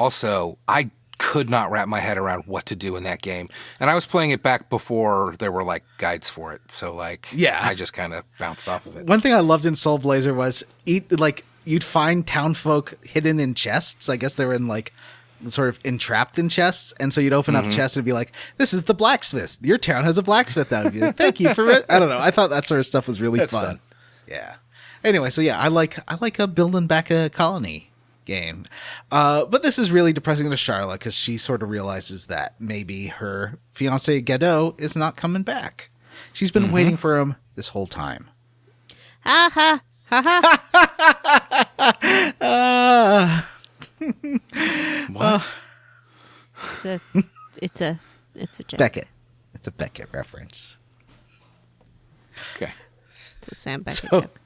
could not wrap my head around what to do in that game. And I was playing it back before there were, like, guides for it. So, like, Yeah. I just kind of bounced off of it. One thing I loved in Soul Blazer was you'd find townfolk hidden in chests. I guess they were in like sort of entrapped in chests, and so you'd open up chests and be like, "This is the blacksmith. Your town has a blacksmith." That would be like, "Thank you for it." I don't know. I thought that sort of stuff was really fun. Yeah. Anyway, so yeah, I like a building back a colony game, but this is really depressing to Charlotte because she sort of realizes that maybe her fiance Gadot is not coming back. She's been waiting for him this whole time. Ha ha ha ha. What? It's a joke. Beckett. It's a Beckett reference. Okay. It's a Sam Beckett So- joke.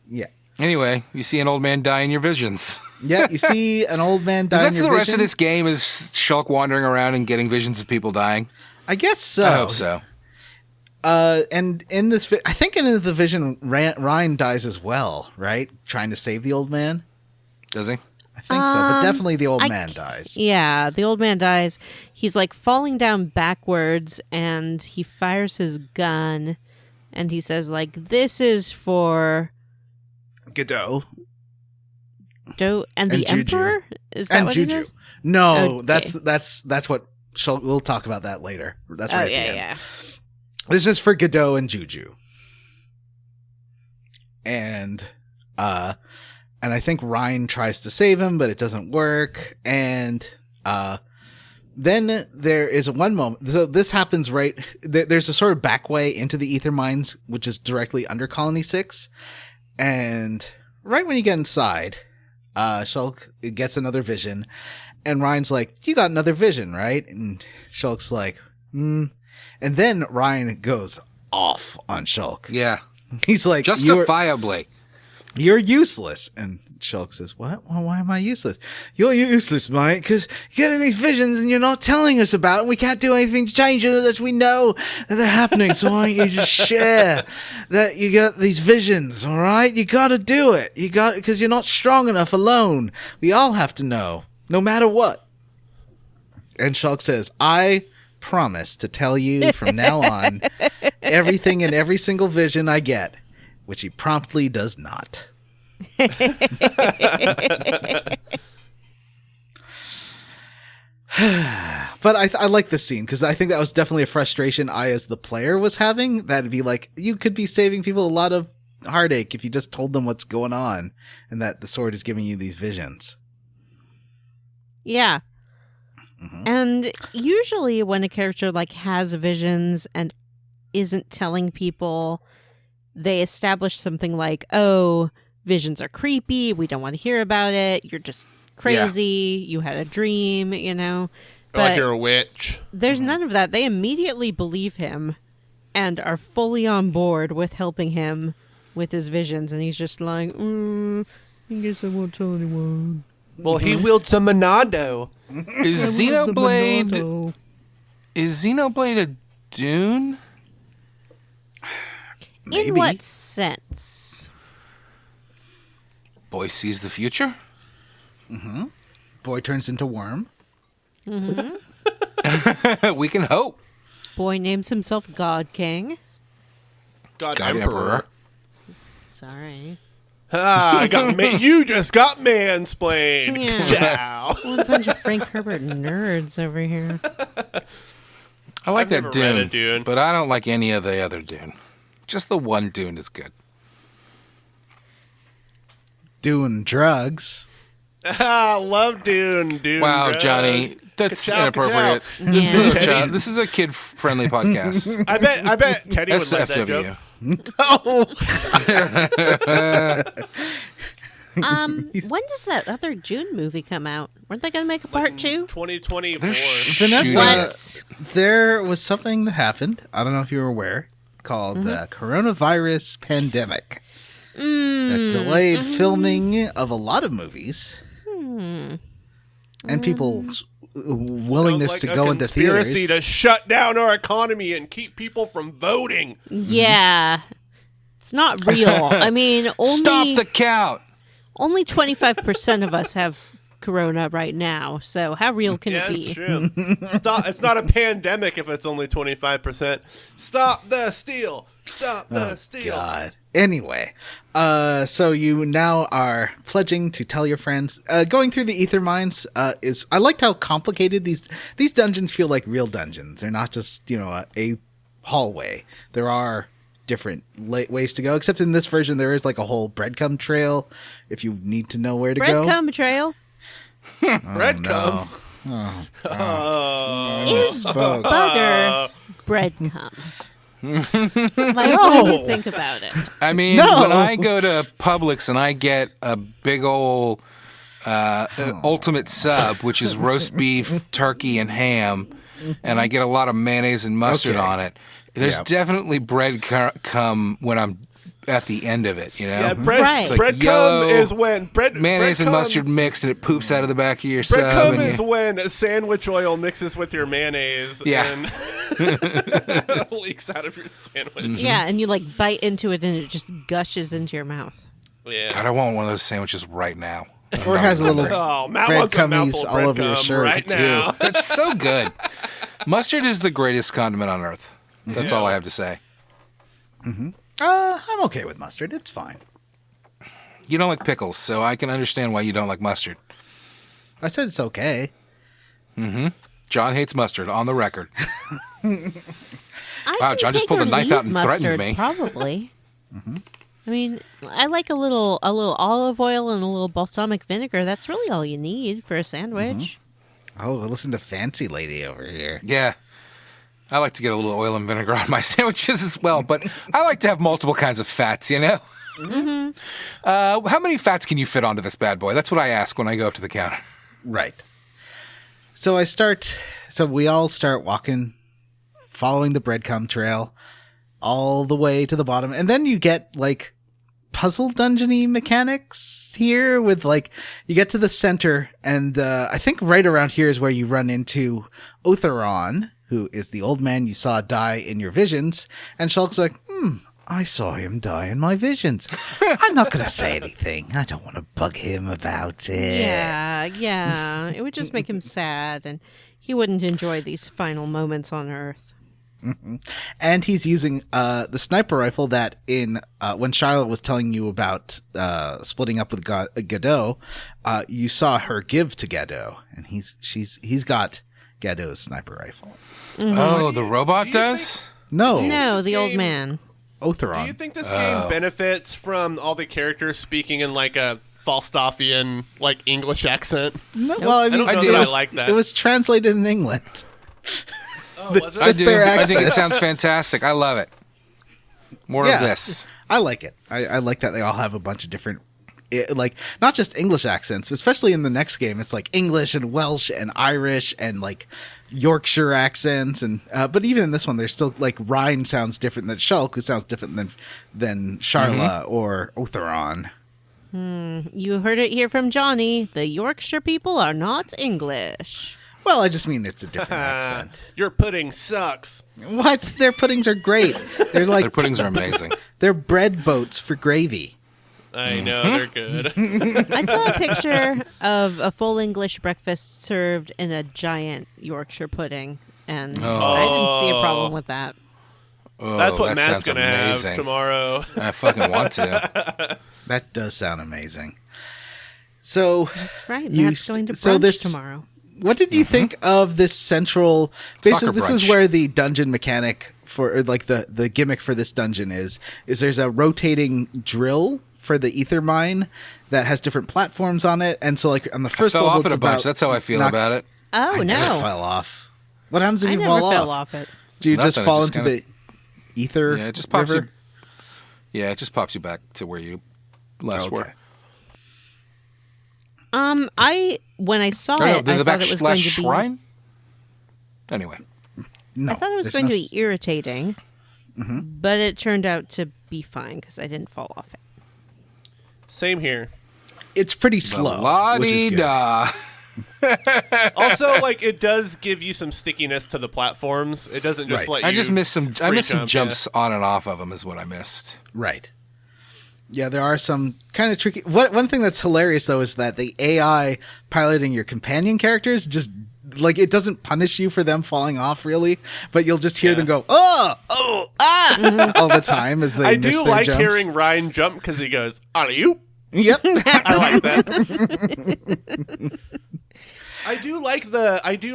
Yeah. Anyway, you see an old man die in your visions. Yeah, you see an old man die in That's your the rest of vision? this game is Shulk wandering around and getting visions of people dying. I guess so. I hope so. And in this, I think in the vision, Ryan dies as well, right? Trying to save the old man. Does he? I think so, but definitely the old man dies. Yeah, the old man dies. He's like falling down backwards, and he fires his gun, and he says, like, "This is for Godot and the Juju. Emperor." Is that and what Juju. he says? No, Okay. that's what we'll talk about that later. That's right. Oh, at the end. yeah. This is for Godot and Juju. And I think Ryan tries to save him, but it doesn't work. And then there is one moment. So this happens right. There's a sort of back way into the Ether Mines, which is directly under Colony 6. And right when you get inside, Shulk gets another vision. And Ryan's like, "You got another vision, right?" And Shulk's like, And then Ryan goes off on Shulk. Yeah. He's like, justifiably. You're useless. And Shulk says, "What? Well, why am I useless?" "You're useless, mate, because you're getting these visions and you're not telling us about them. We can't do anything to change it unless we know that they're happening. So why don't you just share that you got these visions, all right? You got to do it. You got because you're not strong enough alone. We all have to know, no matter what." And Shulk says, "I promise to tell you from now on everything in every single vision I get," which he promptly does not. But I like this scene because I think that was definitely a frustration I, as the player, was having. That'd be like, you could be saving people a lot of heartache if you just told them what's going on and that the sword is giving you these visions. Yeah. Mm-hmm. And usually when a character like has visions and isn't telling people, they establish something like, "Oh, visions are creepy. We don't want to hear about it. You're just crazy. You had a dream, you know." Or like you're a witch. There's none of that. They immediately believe him and are fully on board with helping him with his visions. And he's just like, I guess I won't tell anyone. Well, he wields a Monado. Is Xenoblade a Dune? Maybe. In what sense? Boy sees the future? Boy turns into worm. We can hope. Boy names himself God King. God Emperor. Emperor. Sorry. Ah, you just got mansplained. Yeah. Ciao. What a bunch of Frank Herbert nerds over here. I like I've that never read a Dune, Dune. but I don't like any of the other Dune. Just the one Dune is good. Doing drugs. Ah, love Dune. Dune. Wow, drugs. Johnny, that's Ka-chow, inappropriate. ka-chow. Yeah. This is a kid-friendly podcast. I bet Teddy would like that joke. SFW. When does that other June movie come out? Weren't they going to make a part 2? 2024. Vanessa, What? there was something that happened. I don't know if you were aware, called the coronavirus pandemic. That delayed filming of a lot of movies. And people's willingness Sounds to like go a into conspiracy theaters. to shut down our economy and keep people from voting. Yeah. It's not real. I mean, Stop the count. only 25% of us have corona right now. So how real can Yeah, it it's be? true. Stop! It's not a pandemic if it's only 25%. Stop the steal! Stop the steal! God. Anyway, so you now are pledging to tell your friends. Going through the ether mines is. I liked how complicated these dungeons feel like real dungeons. They're not just a hallway. There are different ways to go. Except in this version, there is like a whole breadcrumb trail if you need to know where to go. Breadcumb trail Breadcumb. No. is Spoke. bugger breadcumb. Like, what do you think about it? I mean, No. when I go to Publix and I get a big old ultimate sub, which is roast beef, turkey, and ham, and I get a lot of mayonnaise and mustard Okay. on it, there's Yep. definitely breadcrumb when I'm at the end of it, you know? Yeah, Right. It's like breadcrumb yellow is when mayonnaise and breadcrumb- mustard mixed and it poops out of the back of your sub. Breadcrumb And is when sandwich oil mixes with your mayonnaise Yeah. and leaks out of your sandwich. Yeah, and you like bite into it and it just gushes into your mouth. Yeah. God, I want one of those sandwiches right now. Or has a little Oh, Matt wants a mouthful breadcummies of all over your breadcrumb shirt. right now. That's so good. Mustard is the greatest condiment on earth. That's all I have to say. I'm okay with mustard. It's fine. You don't like pickles, so I can understand why you don't like mustard. I said it's okay. John hates mustard, on the record. I Wow, can John just take pulled or a knife leave out and threatened mustard, me. Probably. I mean, I like a little olive oil and a little balsamic vinegar. That's really all you need for a sandwich. Oh, listen to Fancy Lady over here. Yeah. I like to get a little oil and vinegar on my sandwiches as well, but I like to have multiple kinds of fats, you know? How many fats can you fit onto this bad boy? That's what I ask when I go up to the counter. Right. So we all start walking, following the breadcrumb trail all the way to the bottom. And then you get like puzzle dungeon-y mechanics here with like, you get to the center and I think right around here is where you run into Otheron, who is the old man you saw die in your visions. And Shulk's like, I saw him die in my visions. I'm not going to say anything. I don't want to bug him about it. Yeah. It would just make him sad, and he wouldn't enjoy these final moments on Earth. And he's using the sniper rifle that when Charlotte was telling you about splitting up with Godot, you saw her give to Godot, and he's got Godot's sniper rifle. Oh, the robot does? No, the old man. Otheron. Do you think this game benefits from all the characters speaking in like a Falstaffian, like English accent? No, well, I mean, I don't know that I like that. It was translated in England. Oh, was it? I do. their I think it accents. sounds fantastic. I love it. More of this. I like it. I like that they all have a bunch of different, like, not just English accents, especially in the next game. It's like English and Welsh and Irish and like Yorkshire accents. And but even in this one, there's still like Rhine sounds different than Shulk, who sounds different than Charla or Otheron. You heard it here from Johnny. The Yorkshire people are not English. Well, I just mean it's a different accent. Your pudding sucks. What? Their puddings are great. They're like Their puddings are amazing. they're bread boats for gravy. I know, they're good. I saw a picture of a full English breakfast served in a giant Yorkshire pudding, and I didn't see a problem with that. Oh, That's what that Matt's sounds going to have amazing. tomorrow. I fucking want to. That does sound amazing. So That's right. You Matt's going to so brunch this- tomorrow. what did you think of this central? Basically, Soccer this is brunch. where the dungeon mechanic for, or like the gimmick for this dungeon is there's a rotating drill for the ether mine that has different platforms on it, and so like on the I first fell level, off it it's a bunch. about That's how I feel knock- about it. Oh, I never no. fell off. What happens if I you never fall fell off? off it. Do you just Nothing, it fall just into kinda- the ether? Yeah, it just pops river? you. Yeah, it just pops you back to where you last Okay. were. When I saw Oh, no, it, the I thought back it was slash going to be. shrine? Anyway. No, I thought it was there's going no- to be irritating, but it turned out to be fine because I didn't fall off it. Same here. It's pretty slow, which is good. La-di-da. Also, like, it does give you some stickiness to the platforms. It doesn't just Right. let you I just missed some. I free missed some jump, jumps on and off of them. Is what I missed. Right. Yeah, there are some kind of tricky. One thing that's hilarious though is that the AI piloting your companion characters just like it doesn't punish you for them falling off really, but you'll just hear them go oh ah all the time as they I miss do their like jumps. hearing Ryan jump because he goes, "Alley-oop." Yep. I like that. I do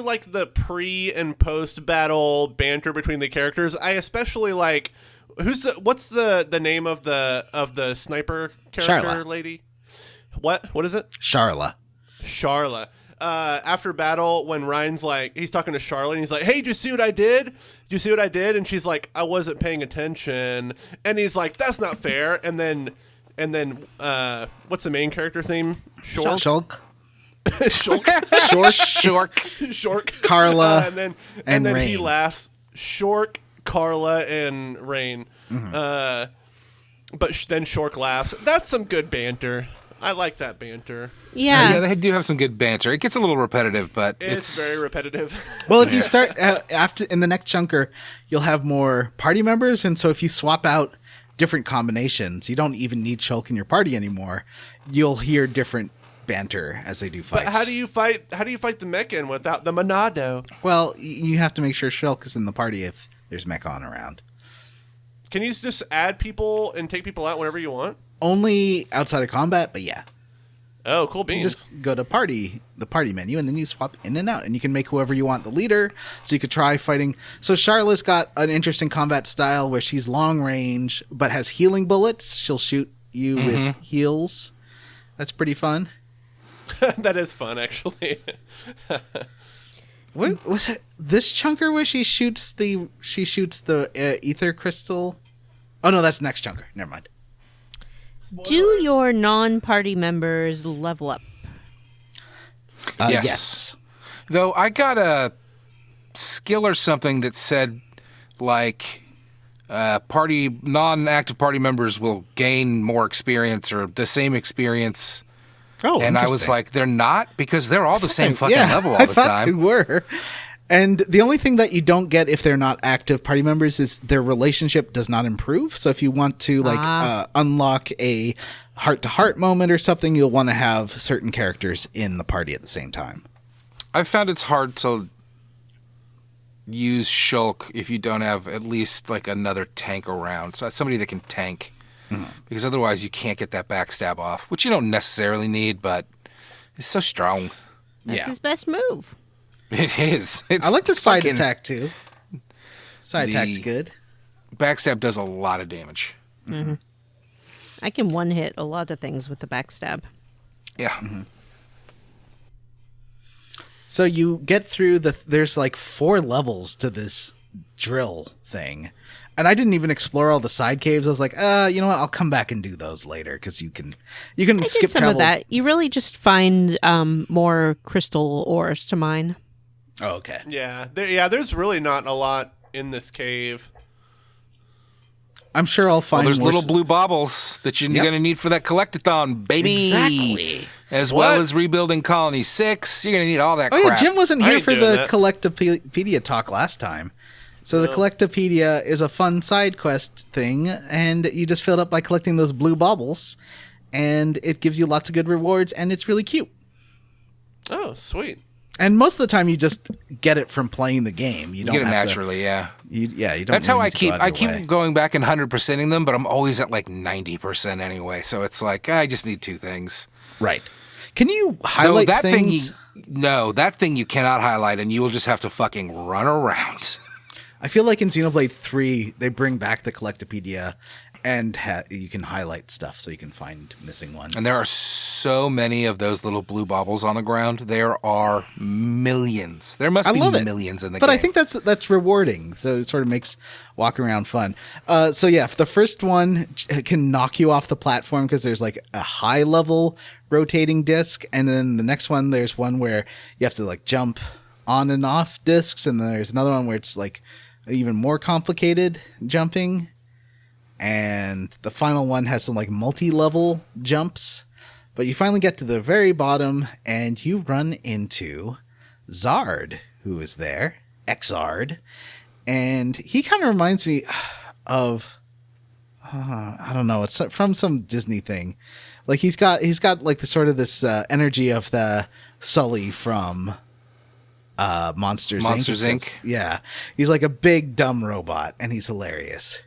like the pre and post battle banter between the characters. I especially like what's the name of the sniper character Charla. lady? What is it? Charla. Charla. After battle, when Ryan's like, he's talking to Charlotte, and he's like, "Hey, did you see what I did? Did you see what I did?" And she's like, "I wasn't paying attention." And he's like, "That's not fair." And then, what's the main character's name? Shulk. Shulk. Shork. Carla, and and then Rain. he laughs. Shork, Carla, and Rain. But then Shork laughs. That's some good banter. I like that banter. Yeah. They do have some good banter. It gets a little repetitive, but It's very repetitive. Well, if you start after in the next chunker, you'll have more party members, and so if you swap out different combinations, you don't even need Shulk in your party anymore. You'll hear different banter as they do fights. But how do you fight the Mechan without the Monado? Well, you have to make sure Shulk is in the party if there's Mechon around. Can you just add people and take people out whenever you want? Only outside of combat, but yeah. Oh, cool beans. You just go to the party menu, and then you swap in and out, and you can make whoever you want the leader. So you could try fighting. So Charla's got an interesting combat style where she's long range, but has healing bullets. She'll shoot you with heals. That's pretty fun. That is fun, actually. What was it? This chunker where she shoots the ether crystal? Oh no, that's next chunker. Never mind. Do your non-party members level up? Yes. Though I got a skill or something that said, like, non-active party members will gain more experience or the same experience. Oh, and I was like, they're not, because they're all the same fucking level all the time. I thought they were. And the only thing that you don't get if they're not active party members is their relationship does not improve. So if you want to unlock a heart-to-heart moment or something, you'll want to have certain characters in the party at the same time. I've found it's hard to use Shulk if you don't have at least like another tank around. So that's somebody that can tank. Because otherwise you can't get that backstab off, which you don't necessarily need, but it's so strong. That's his best move. It is. I like the side attack, too. Side attack's good. Backstab does a lot of damage. Mm-hmm. I can one-hit a lot of things with the backstab. Yeah. Mm-hmm. So you get through there's like 4 levels to this drill thing. And I didn't even explore all the side caves. I was like, you know what? I'll come back and do those later because you can I skip did some travel. of that. You really just find more crystal ores to mine. Oh, okay. Yeah, there's really not a lot in this cave. I'm sure I'll find there's more little blue baubles that you're going to need for that collectathon, baby. Exactly. As well as rebuilding Colony 6. You're going to need all that crap. Oh, yeah, Jim wasn't here for the that. Collectopedia talk last time. So the Collectopedia is a fun side quest thing, and you just fill it up by collecting those blue baubles, and it gives you lots of good rewards, and it's really cute. Oh, sweet. And most of the time, you just get it from playing the game. You don't get it have naturally, yeah. You don't. That's how really I need to go out of your way. keep going back and 100%ing them, but I'm always at like 90% anyway. So it's like I just need 2 things. Right. Can you highlight things? That thing you cannot highlight, and you will just have to fucking run around. I feel like in Xenoblade 3, they bring back the Collectopedia, and you can highlight stuff so you can find missing ones. And there are so many of those little blue baubles on the ground. There are millions. There must be millions in the game. But I think that's rewarding, so it sort of makes walking around fun. So yeah, the first one can knock you off the platform because there's like a high level rotating disc, and then the next one there's one where you have to like jump on and off discs, and then there's another one where it's like even more complicated jumping. And the final one has some like multi-level jumps, but you finally get to the very bottom and you run into Zard, who is there, Xard, and he kind of reminds me of I don't know, it's from some Disney thing. Like he's got like the sort of this energy of the Sully from Monsters Inc. Yeah, he's like a big dumb robot, and he's hilarious.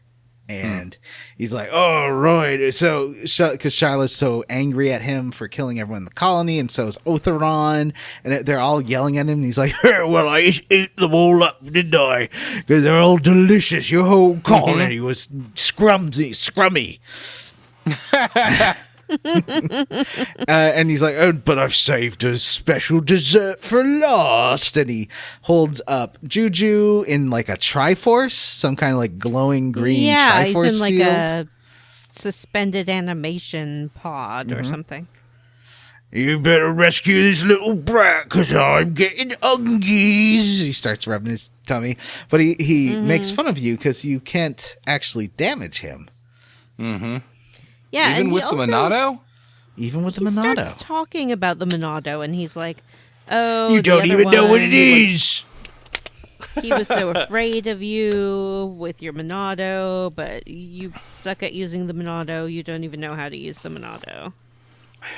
And he's like, oh, right. So, because Charlotte's so angry at him for killing everyone in the colony, and so is Otheron, and they're all yelling at him, and he's like, well, I ate them all up, didn't I? Because they're all delicious. Your whole colony was scrummy. And he's like, oh, but I've saved a special dessert for last. And he holds up Juju in like a Triforce, some kind of like glowing green Triforce he's in like field. a suspended animation pod or something. You better rescue this little brat because I'm getting ungies. He starts rubbing his tummy, but he makes fun of you because you can't actually damage him. Mm-hmm. Yeah, even with the Monado? Even with the He Monado. starts talking about the Monado, and he's like, oh, you don't even know what it is. He was so afraid of you with your Monado, but you suck at using the Monado. You don't even know how to use the Monado.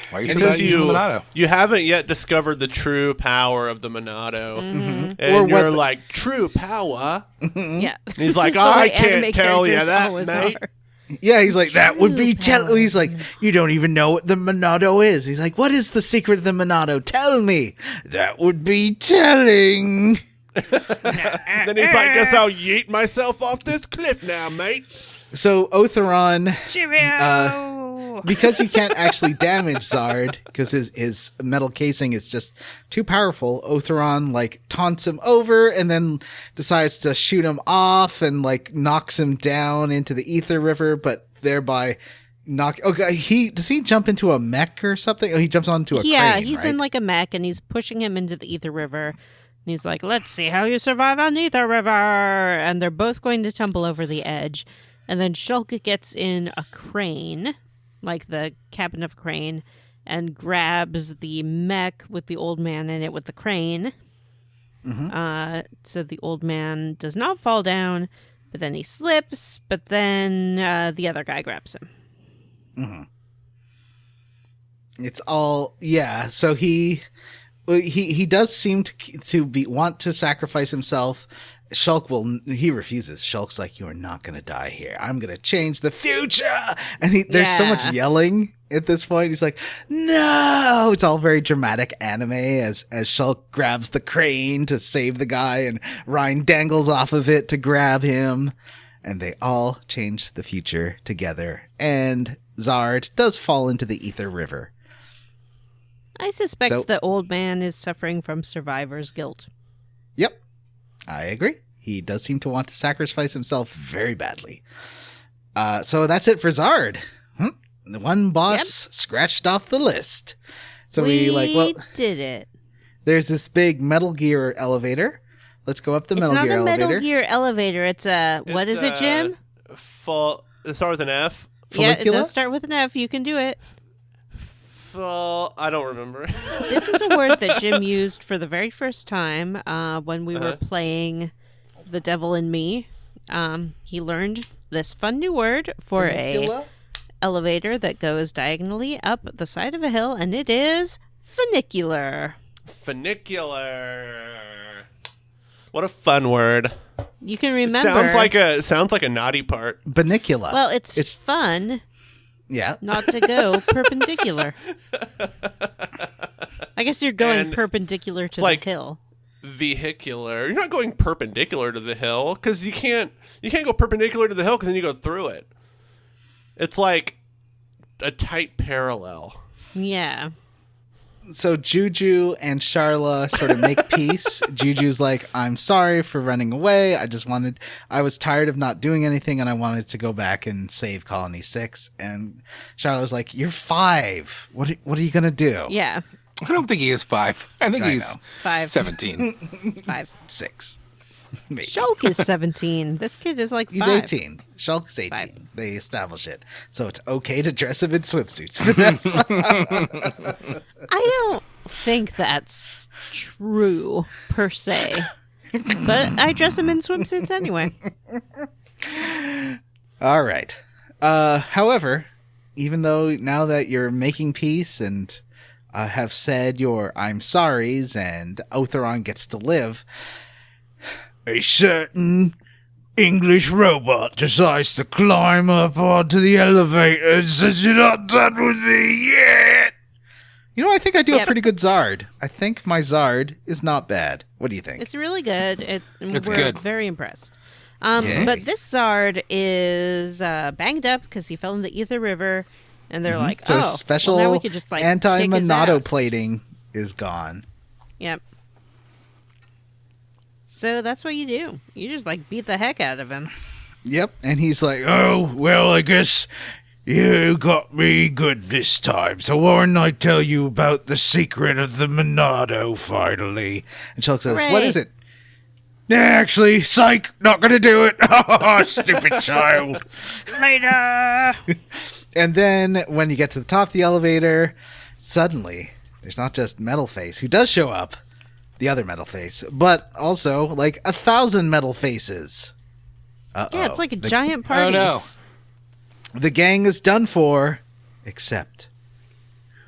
Why are you It so says bad at using the Monado? you haven't yet discovered the true power of the Monado. Mm-hmm. And Or what you're like, true power? Yeah. He's like, The I way can't anime tell you characters that, always mate. are. Yeah, he's like, that would be True power. He's like, you don't even know what the Monado is. He's like, what is the secret of the Monado? Tell me. That would be telling. Then he's like, guess I'll yeet myself off this cliff now, mate. So Otheron, Cheerio! because he can't actually damage Zard, because his metal casing is just too powerful, Otheron, like, taunts him over and then decides to shoot him off and, like, knocks him down into the Ether River, but thereby does he jump into a mech or something? Oh, he jumps onto a crane, he's right? in like a mech and he's pushing him into the Ether River. And he's like, let's see how you survive on Ether River. And they're both going to tumble over the edge. And then Shulk gets in a crane, like the cabin of a crane, and grabs the mech with the old man in it with the crane. Mm-hmm. So the old man does not fall down, but then he slips, but then the other guy grabs him. Mm-hmm. It's all, yeah, so he does seem to want to sacrifice himself. Shulk he refuses. Shulk's like, you're not going to die here. I'm going to change the future. And there's so much yelling at this point. He's like, no. It's all very dramatic anime as Shulk grabs the crane to save the guy and Ryan dangles off of it to grab him. And they all change the future together. And Zard does fall into the Ether River. I suspect the old man is suffering from survivor's guilt. Yep. I agree. He does seem to want to sacrifice himself very badly. So that's it for Zard. The one boss scratched off the list. So we did it. There's this big Metal Gear elevator. Let's go up the Metal Gear elevator. It's not a Metal Gear elevator. It's what is it, Jim? It starts with an F. Yeah, it does start with an F. You can do it. I don't remember. This is a word that Jim used for the very first time when we were playing The Devil in Me. He learned this fun new word for a elevator that goes diagonally up the side of a hill, and it is funicular. Funicular. What a fun word. You can remember. Sounds like a naughty part. Banicula. Well, it's fun. Yeah. Not to go perpendicular. I guess you're going perpendicular to the hill. Vehicular. You're not going perpendicular to the hill because you can't go perpendicular to the hill because then you go through it. It's like a tight parallel. Yeah. So Juju and Sharla sort of make peace. Juju's like, I'm sorry for running away. I was tired of not doing anything and I wanted to go back and save Colony 6. And Sharla's like, you're 5. What are you going to do? Yeah. I don't think he is 5. I think he's 5. 17. 5. 6. Maybe. Shulk is 17. This kid is like 5. He's 18. Shulk's 18. 5. They establish it. So it's okay to dress him in swimsuits, Vanessa. I don't think that's true, per se. But I dress him in swimsuits anyway. All right. However, even though now that you're making peace and have said your I'm sorries and Otheron gets to live, a certain English robot decides to climb up onto the elevator and says, you're not done with me yet. You know, I think I do a pretty good Zard. I think my Zard is not bad. What do you think? It's really good. It's we're good. Very impressed. But this Zard is banged up because he fell in the Ether River, and they're like, so special now we could just like anti-Monado kick his ass. plating is gone. Yep. So that's what you do. You just like beat the heck out of him. Yep. And he's like, oh, well, I guess you got me good this time. So why don't I tell you about the secret of the Monado finally? And Shulk says, Hooray. what is it? Actually, psych, not going to do it. Oh, stupid child. Later. And then when you get to the top of the elevator, suddenly there's not just Metal Face, who does show up, the other Metal Face, but also like 1,000 Metal Faces. Uh-oh. Yeah, it's like a giant party. Oh, no. The gang is done for, except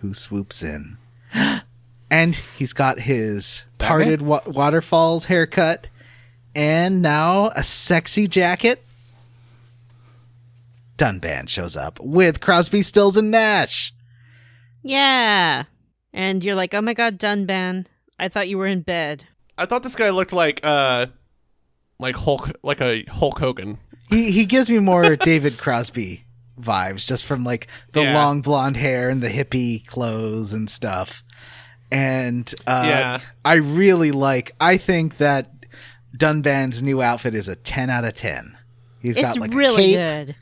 who swoops in. And he's got his parted waterfalls haircut and now a sexy jacket. Dunban shows up with Crosby, Stills, and Nash. Yeah. And you're like, oh my god, Dunban. I thought you were in bed. I thought this guy looked like Hulk, like a Hulk Hogan. He gives me more David Crosby vibes, just from like the long blonde hair and the hippie clothes and stuff. And I think that Dunban's new outfit is a 10 out of 10. He's got like really a cape. Good.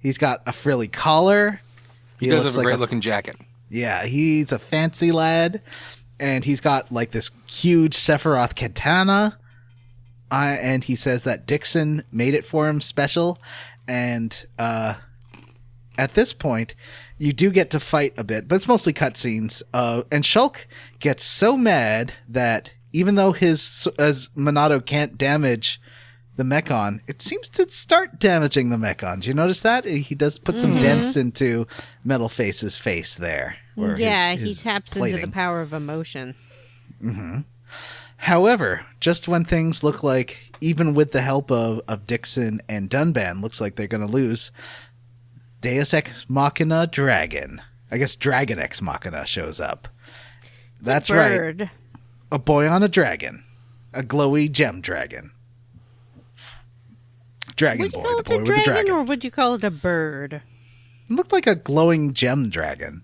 He's got a frilly collar. He does have a great looking jacket. Yeah, he's a fancy lad. And he's got like this huge Sephiroth katana. And he says that Dixon made it for him special. And at this point, you do get to fight a bit, but it's mostly cutscenes. And Shulk gets so mad that even though his Monado can't damage the Mechon, it seems to start damaging the Mechon. Do you notice that? He does put some dents into Metal Face's face there. He taps into the power of emotion. Mm-hmm. However, just when things look like, even with the help of Dixon and Dunban, looks like they're going to lose, Deus Ex Machina Dragon. I guess Dragon Ex Machina shows up. That's right. A boy on a dragon. A glowy gem dragon. Dragon Boy, the boy with the dragon. Or would you call it a bird? It looked like a glowing gem dragon.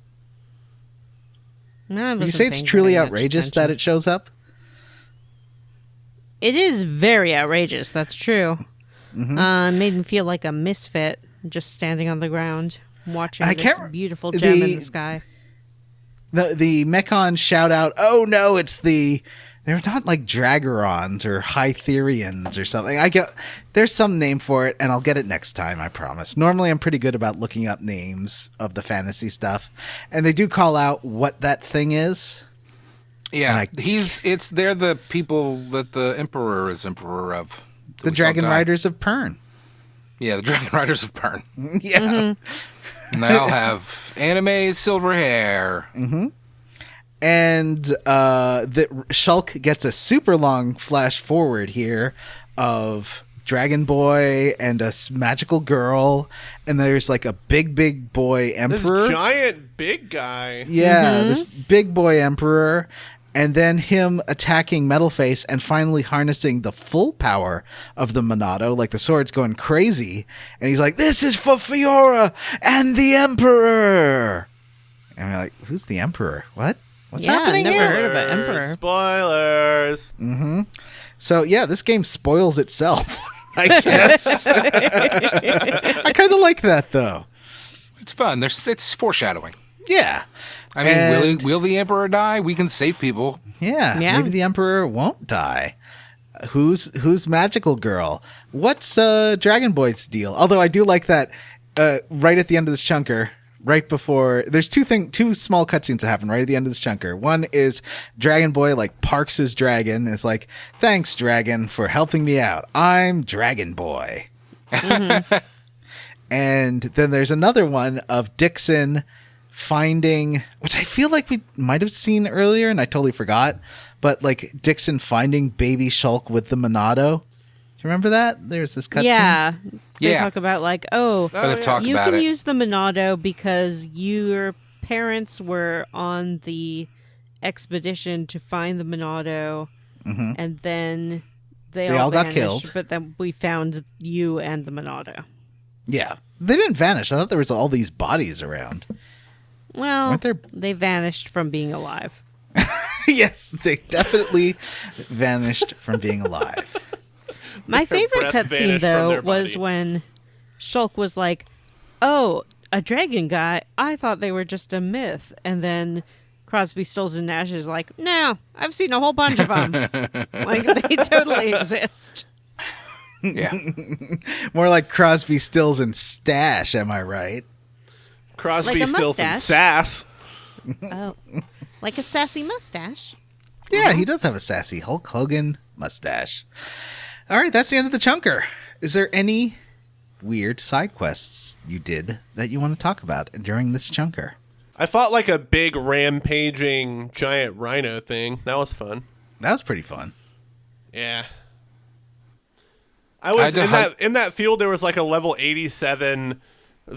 No, you say it's truly outrageous that it shows up? It is very outrageous, that's true. Mm-hmm. Made me feel like a misfit, just standing on the ground, watching this beautiful gem in the sky. The Mechon shout out, oh no, they're not like Dragorons or Hytherians or something. There's some name for it, and I'll get it next time, I promise. Normally, I'm pretty good about looking up names of the fantasy stuff, and they do call out what that thing is. Yeah, they're the people that the Emperor is Emperor of. The Dragon Riders of Pern. Yeah, the Dragon Riders of Pern. Yeah. Mm-hmm. And they all have anime silver hair. Mm-hmm. And Shulk gets a super long flash forward here of Dragon Boy and a magical girl, and there's like a big boy emperor. This giant big guy. Yeah, this big boy emperor, and then him attacking Metalface and finally harnessing the full power of the Monado, like the sword's going crazy, and he's like, "This is for Fiora and the Emperor." And we're like, "Who's the Emperor? What? What's happening never here?" Heard of an Emperor. Spoilers. Mm-hmm. So yeah, this game spoils itself, I guess. I kind of like that though. It's fun. It's foreshadowing. Yeah. I mean, will the Emperor die? We can save people. Yeah. Maybe the Emperor won't die. Who's magical girl? What's Dragon Boy's deal? Although I do like that right at the end of this chunker. Right before, there's two small cutscenes that happen right at the end of this chunker. One is Dragon Boy like parks his dragon. And it's like, thanks, Dragon, for helping me out. I'm Dragon Boy. Mm-hmm. And then there's another one of Dixon finding, which I feel like we might have seen earlier, and I totally forgot. But like Dixon finding baby Shulk with the Monado. Do you remember that? There's this cutscene. Yeah. They talk about like, you can use the Monado because your parents were on the expedition to find the Monado, and then they all got killed. But then we found you and the Monado. Yeah, they didn't vanish. I thought there was all these bodies around. Well, they vanished from being alive. Yes, they definitely vanished from being alive. My favorite cutscene, though, was when Shulk was like, oh, a dragon guy? I thought they were just a myth. And then Crosby, Stills, and Nash is like, no, I've seen a whole bunch of them. Like, they totally exist. Yeah. More like Crosby, Stills, and Stash, am I right? Crosby, like Stills, and Sass. Oh, like a sassy mustache. Yeah, he does have a sassy Hulk Hogan mustache. All right, that's the end of the chunker. Is there any weird side quests you did that you want to talk about during this chunker? I fought like a big rampaging giant rhino thing. That was fun. That was pretty fun. Yeah. I was in that field. There was like a level 87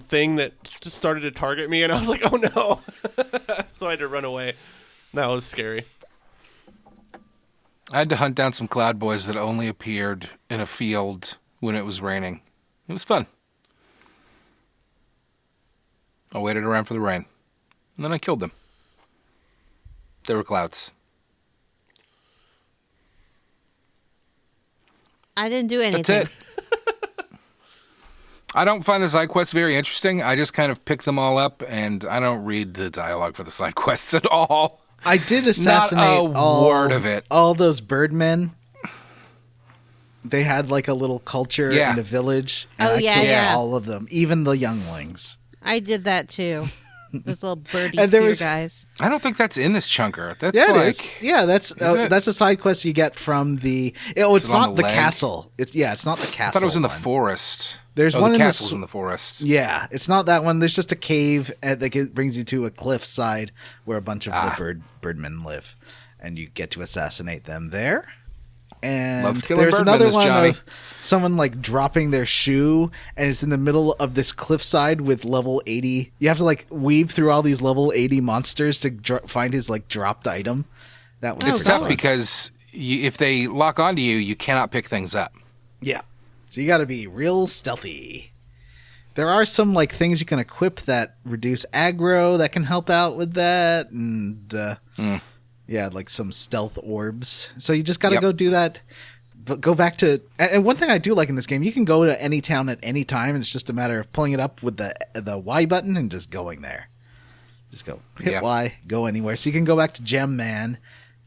thing that just started to target me, and I was like, "Oh no!" So I had to run away. That was scary. I had to hunt down some cloud boys that only appeared in a field when it was raining. It was fun. I waited around for the rain, and then I killed them. They were clouds. I didn't do anything. That's it. I don't find the side quests very interesting. I just kind of pick them all up, and I don't read the dialogue for the side quests at all. I did assassinate word of it. all those birdmen. They had like a little culture in a village, and I killed all of them, even the younglings. I did that too. Those little birdie spear guys. I don't think that's in this chunker. That's that's a side quest you get from the. It's not the castle. It's not the castle. I thought it was in the forest. There's one the in castle's in the forest. Yeah, it's not that one. There's just a cave that brings you to a cliffside where a bunch of the birdmen live, and you get to assassinate them there. And there's another one of someone like dropping their shoe, and it's in the middle of this cliffside with level 80. You have to like weave through all these level 80 monsters to find his like dropped item. That was it's tough because if they lock onto you, you cannot pick things up. Yeah, so you got to be real stealthy. There are some like things you can equip that reduce aggro that can help out with that, and yeah, like some stealth orbs. So you just got to go do that. But go back to... And one thing I do like in this game, you can go to any town at any time, and it's just a matter of pulling it up with the Y button and just going there. Just go hit Y, go anywhere. So you can go back to Gem Man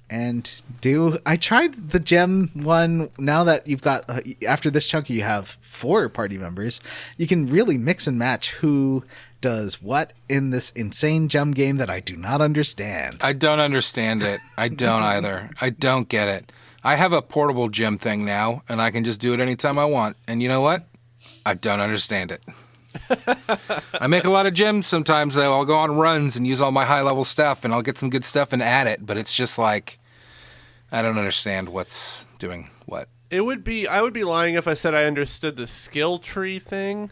and do... I tried the Gem one. Now that you've got... after this chunk, you have 4 party members. You can really mix and match who does what in this insane gem game that I do not understand. I don't understand it. I don't either. I don't get it. I have a portable gem thing now, and I can just do it anytime I want. And you know what? I don't understand it. I make a lot of gems sometimes, though. I'll go on runs and use all my high-level stuff, and I'll get some good stuff and add it. But it's just like, I don't understand what's doing what. I would be lying if I said I understood the skill tree thing.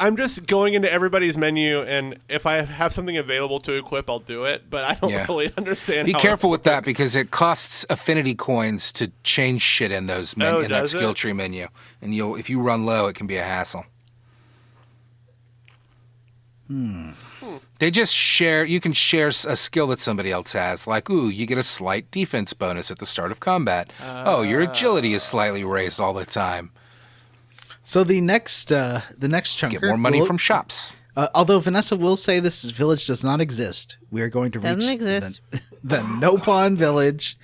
I'm just going into everybody's menu, and if I have something available to equip, I'll do it. But I don't really understand. Be careful with that because it costs affinity coins to change shit in those in that skill tree menu, and if you run low, it can be a hassle. They just share. You can share a skill that somebody else has, like you get a slight defense bonus at the start of combat. Your agility is slightly raised all the time. So the next chunker... Get more money from shops. Although Vanessa will say this village does not exist. We are going to reach the Nopon Village,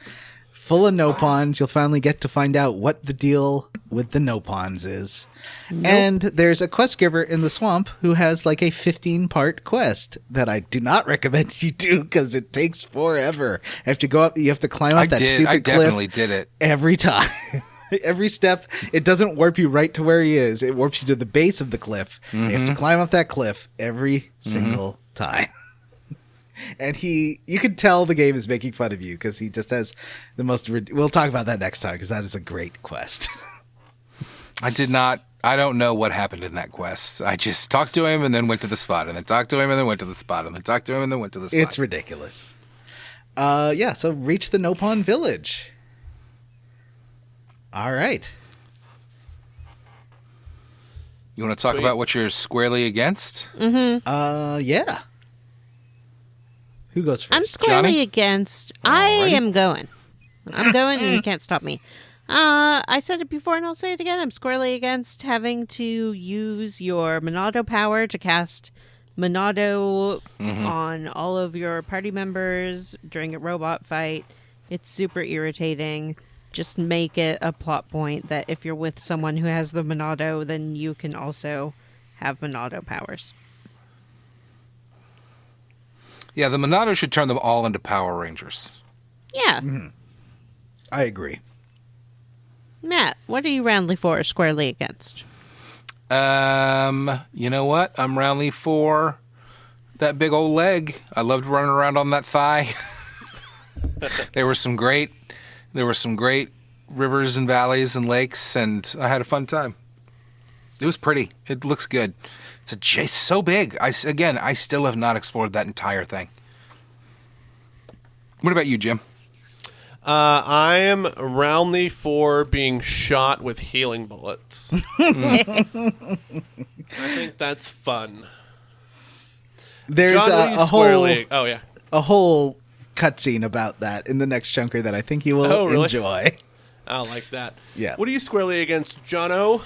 full of Nopons. You'll finally get to find out what the deal with the Nopons is. Nope. And there's a quest giver in the swamp who has like a 15-part quest that I do not recommend you do because it takes forever. You have to go up. You have to climb up that stupid cliff. I definitely did it every time. Every step, it doesn't warp you right to where he is. It warps you to the base of the cliff. Mm-hmm. You have to climb up that cliff every single time. And you can tell the game is making fun of you because he just has the most... We'll talk about that next time because that is a great quest. I don't know what happened in that quest. I just talked to him and then went to the spot, and then talked to him and then went to the spot, and then talked to him and then went to the spot. It's ridiculous. So reach the Nopon Village. All right. You want to talk about what you're squarely against? Mm-hmm. Yeah. Who goes first? I'm squarely against. I am going. I'm going, and you can't stop me. I said it before, and I'll say it again. I'm squarely against having to use your Monado power to cast Monado on all of your party members during a robot fight. It's super irritating. Just make it a plot point that if you're with someone who has the Monado, then you can also have Monado powers. Yeah, the Monado should turn them all into Power Rangers. Yeah. Mm-hmm. I agree. Matt, what are you roundly for or squarely against? You know what? I'm roundly for that big old leg. I loved running around on that thigh. There were some great rivers and valleys and lakes, and I had a fun time. It was pretty. It looks good. It's so big. I still have not explored that entire thing. What about you, Jim? I am roundly for being shot with healing bullets. I think that's fun. There's John, a whole a whole cutscene about that in the next chunker that I think you will enjoy. I like that. Yeah. What are you squarely against, Jono?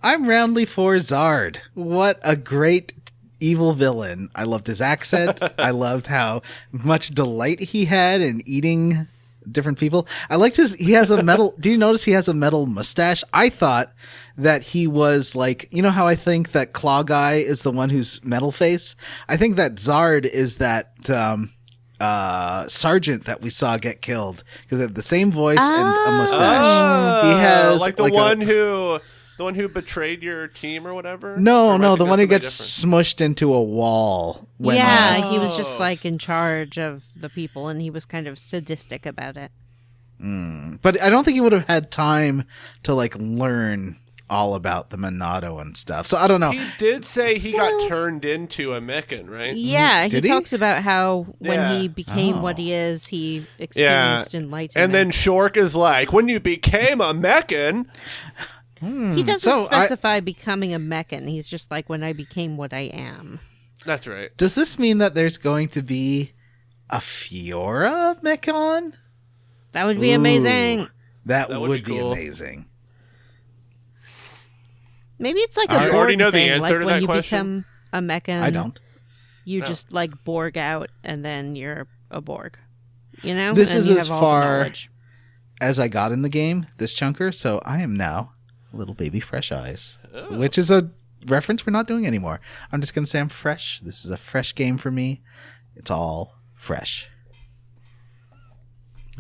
I'm roundly for Zard. What a great evil villain. I loved his accent. I loved how much delight he had in eating different people. I liked he has a metal, do you notice he has a metal mustache? I thought that he was like, you know how I think that Claw Guy is the one who's metal face? I think that Zard is that sergeant that we saw get killed because they have the same voice and a mustache. He has like the one who betrayed your team or whatever? No, the one who gets smushed into a wall. He was just like in charge of the people, and he was kind of sadistic about it. But I don't think he would have had time to like learn all about the Monado and stuff. So I don't know. He did say he got turned into a Meccan, right? Yeah, Did he he? talks about how when he became what he is, he experienced enlightenment. And then Shork is like, when you became a Meccan... He doesn't specify becoming a Meccan. He's just like, when I became what I am. That's right. Does this mean that there's going to be a Fiora Mechon? That would be amazing. That would be cool. amazing. Maybe it's like I a Borg already know the thing. answer Like to when that you question. become a Meccan, I don't. You just like Borg out, and then you're a Borg. You know, This and is you as have all the far knowledge. as I got in the game, this chunker, so I am now Little Baby Fresh Eyes, which is a reference we're not doing anymore. I'm just going to say I'm fresh. This is a fresh game for me. It's all fresh.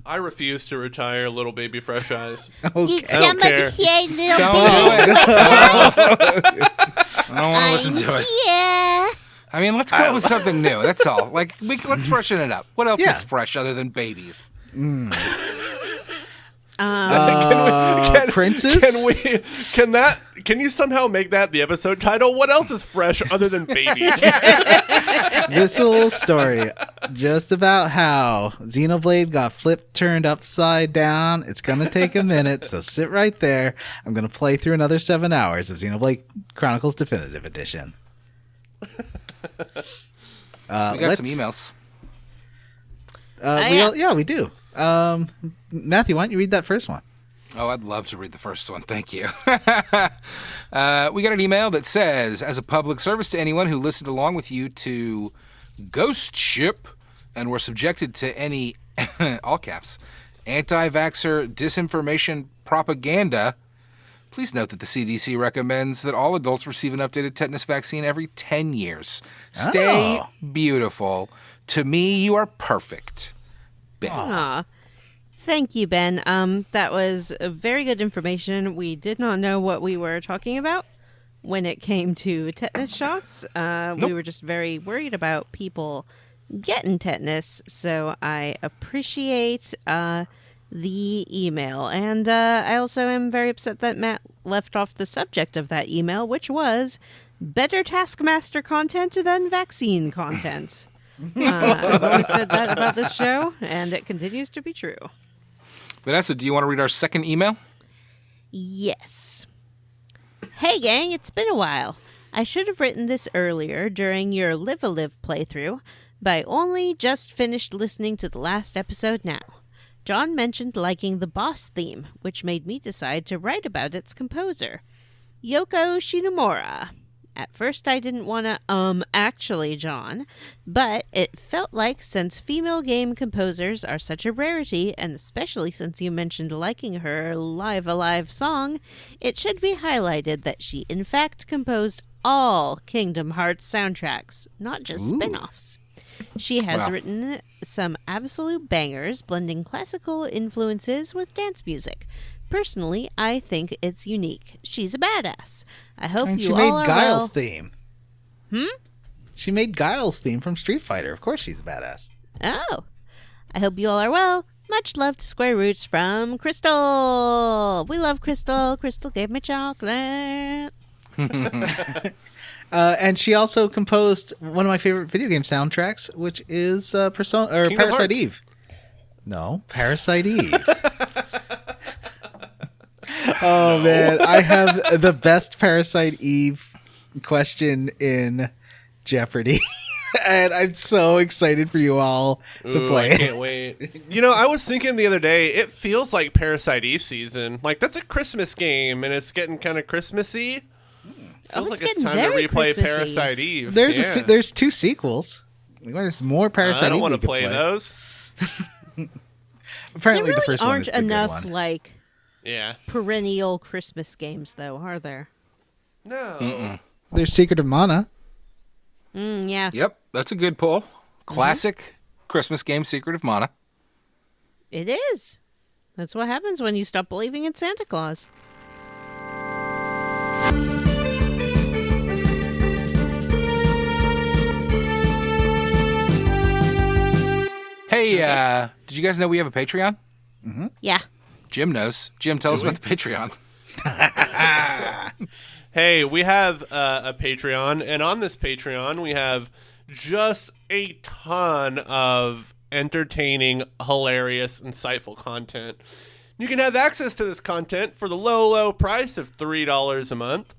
I refuse to retire Little Baby Fresh Eyes. Okay. I don't care. say little Don't do it. I don't want to listen to it. Yeah. I mean, let's come up with something new. That's all. Like, let's freshen it up. What else is fresh other than babies? Princes? Can you somehow make that the episode title? What else is fresh other than babies? This little story just about how Xenoblade got turned upside down. It's going to take a minute, so sit right there. I'm going to play through another 7 hours of Xenoblade Chronicles Definitive Edition. We got some emails. We do. Matthew, why don't you read that first one? Oh, I'd love to read the first one. Thank you. We got an email that says, as a public service to anyone who listened along with you to Ghost Ship and were subjected to any, all caps, anti-vaxxer disinformation propaganda, please note that the CDC recommends that all adults receive an updated tetanus vaccine every 10 years. Stay beautiful. To me, you are perfect. Ben. Aw. Thank you, Ben. That was very good information. We did not know what we were talking about when it came to tetanus shots. We were just very worried about people getting tetanus, so I appreciate the email. And I also am very upset that Matt left off the subject of that email, which was better Taskmaster content than vaccine content. I've always said that about this show, and it continues to be true. Vanessa, do you want to read our second email? Yes. Hey, gang, it's been a while. I should have written this earlier during your Live-A-Live playthrough, but I only just finished listening to the last episode now. John mentioned liking the boss theme, which made me decide to write about its composer, Yoko Shinomura. At first I didn't want to, actually, John, but it felt like since female game composers are such a rarity, and especially since you mentioned liking her Live Alive song, it should be highlighted that she in fact composed all Kingdom Hearts soundtracks, not just spin-offs. She has written some absolute bangers, blending classical influences with dance music. Personally, I think it's unique. She's a badass. I hope And you she all made are Guile's well. theme. She made Guile's theme from Street Fighter. Of course she's a badass. Oh. I hope you all are well. Much love to Square Roots from Crystal. We love Crystal. Crystal gave me chocolate. And she also composed one of my favorite video game soundtracks, which is Parasite Eve. No, Parasite Eve. Oh, man. I have the best Parasite Eve question in Jeopardy. And I'm so excited for you all to play I can't wait. You know, I was thinking the other day, it feels like Parasite Eve season. Like, that's a Christmas game, and it's getting kind of Christmassy. Feels like it's time to replay Parasite Eve. There's 2 sequels. There's more Parasite Eve. I don't want to play those. Apparently, really the first one is the enough, good one. perennial Christmas games, though, are there? No. Mm-mm. There's Secret of Mana. Yeah. Yep, that's a good pull. Classic Christmas game, Secret of Mana. It is. That's what happens when you stop believing in Santa Claus. Hey, did you guys know we have a Patreon? Mm-hmm. Yeah. Jim knows. Jim, tell us about the Patreon. Hey, we have a Patreon, and on this Patreon, we have just a ton of entertaining, hilarious, insightful content. You can have access to this content for the low, low price of $3 a month.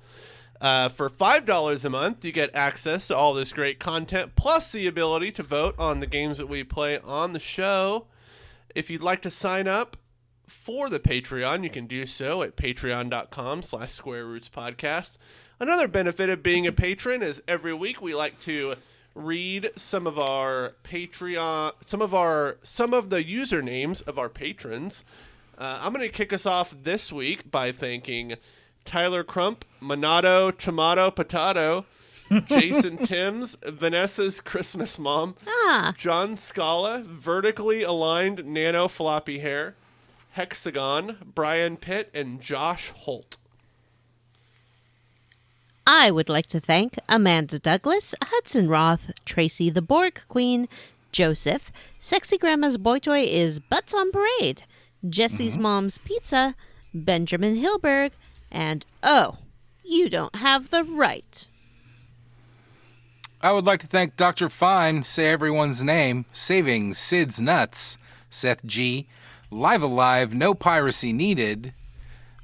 For $5 a month, you get access to all this great content, plus the ability to vote on the games that we play on the show. If you'd like to sign up for the Patreon, you can do so at patreon.com/SquareRootsPodcast. Another benefit of being a patron is every week we like to read some of our Patreon, some of the usernames of our patrons. I'm going to kick us off this week by thanking Tyler Crump, Monado, Tomato, Potato, Jason Timms, Vanessa's Christmas Mom, John Scala, Vertically Aligned Nano Floppy Hair, Hexagon, Brian Pitt, and Josh Holt. I would like to thank Amanda Douglas, Hudson Roth, Tracy the Borg Queen, Joseph, Sexy Grandma's Boy Toy is Butts on Parade, Jesse's Mom's Pizza, Benjamin Hilberg, and you don't have the right. I would like to thank Dr. Fine, Say Everyone's Name, Saving Sid's Nuts, Seth G., Live Alive, No Piracy Needed,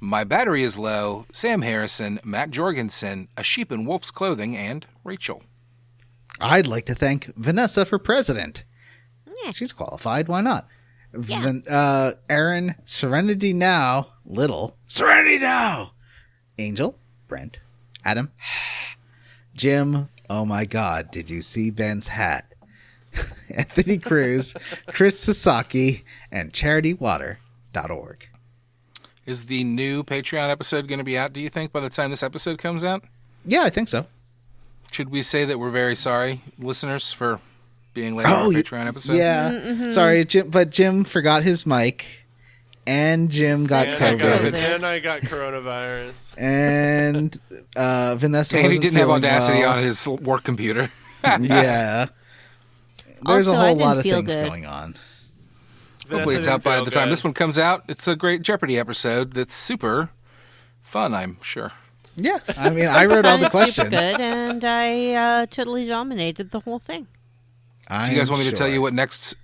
My Battery is Low, Sam Harrison, Matt Jorgensen, A Sheep in Wolf's Clothing, and Rachel. I'd like to thank Vanessa for president. Yeah. She's qualified. Why not? Yeah. Aaron, Serenity Now, Little, Serenity Now, Angel, Brent, Adam, Jim, oh my God, did you see Ben's hat? Anthony Cruz, Chris Sasaki, and charitywater.org. Is the new Patreon episode going to be out, do you think, by the time this episode comes out? Yeah, I think so. Should we say that we're very sorry, listeners, for being late on our Patreon episode? Yeah. Sorry, Jim, but Jim forgot his mic, and Jim got COVID. And I got coronavirus. And Vanessa And he didn't have Audacity well. on his work computer. Yeah. There's Also, a I whole lot didn't of feel things good. going on. Hopefully it's out by the time this one comes out. It's a great Jeopardy episode that's super fun, I'm sure. Yeah, I mean, I wrote all the questions. Super good, and I totally dominated the whole thing. Do you guys want me to tell you what next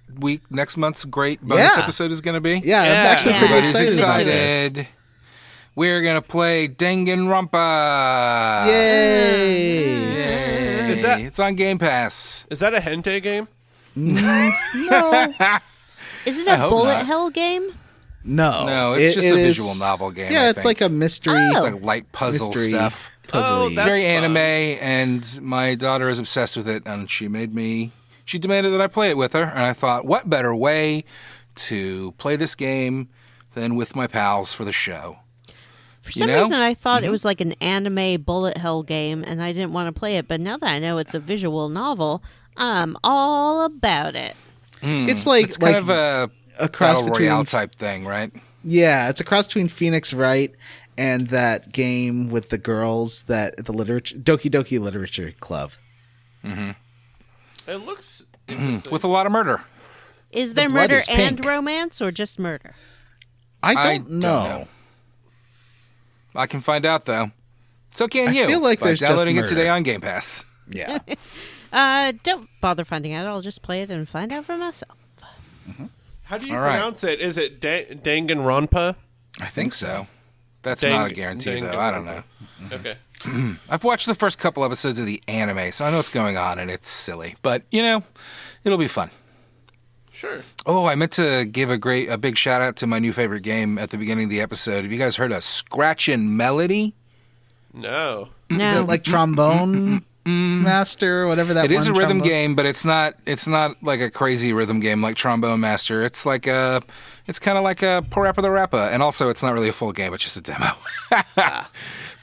month's great bonus episode is going to be? Yeah, I'm actually pretty Everybody's excited. excited. We're going to play Danganronpa. Yay! Yay. It's on Game Pass. Is that a hentai game? No. Is it I a hope bullet not. hell game? No, it's just it a is- visual novel game. Yeah, I it's think. like a mystery. Oh. It's like light puzzle mystery stuff. puzzle-y. It's very That's fun. anime, and my daughter is obsessed with it, and she demanded that I play it with her, and I thought, what better way to play this game than with my pals for the show? For some reason, I thought it was like an anime bullet hell game, and I didn't want to play it. But now that I know it's a visual novel, I'm all about it. It's like It's kind of a cross battle between royale type thing, right? Yeah, it's a cross between Phoenix Wright and that game with the girls that the literature Doki Doki Literature Club. It looks interesting. With a lot of murder. Is there blood murder is and pink. romance or just murder? I I don't don't know. know. I can find out, though. So can I you. feel like by there's just downloading it murder. today on Game Pass. Yeah. Don't bother finding out. I'll just play it and find out for myself. How do you All right. pronounce it? Is it Danganronpa? I think so. That's Dang- not a guarantee, though. I don't know. Okay. I've watched the first couple episodes of the anime, so I know what's going on, and it's silly. But, it'll be fun. Sure. Oh, I meant to give a big shout out to my new favorite game at the beginning of the episode. Have you guys heard of Scratchin' Melody? No. Is No. it like Trombone Master or whatever that It is a one rhythm trombone- game, but it's not like a crazy rhythm game like Trombone Master. It's kind of like a Parappa the Rappa, and also it's not really a full game, it's just a demo.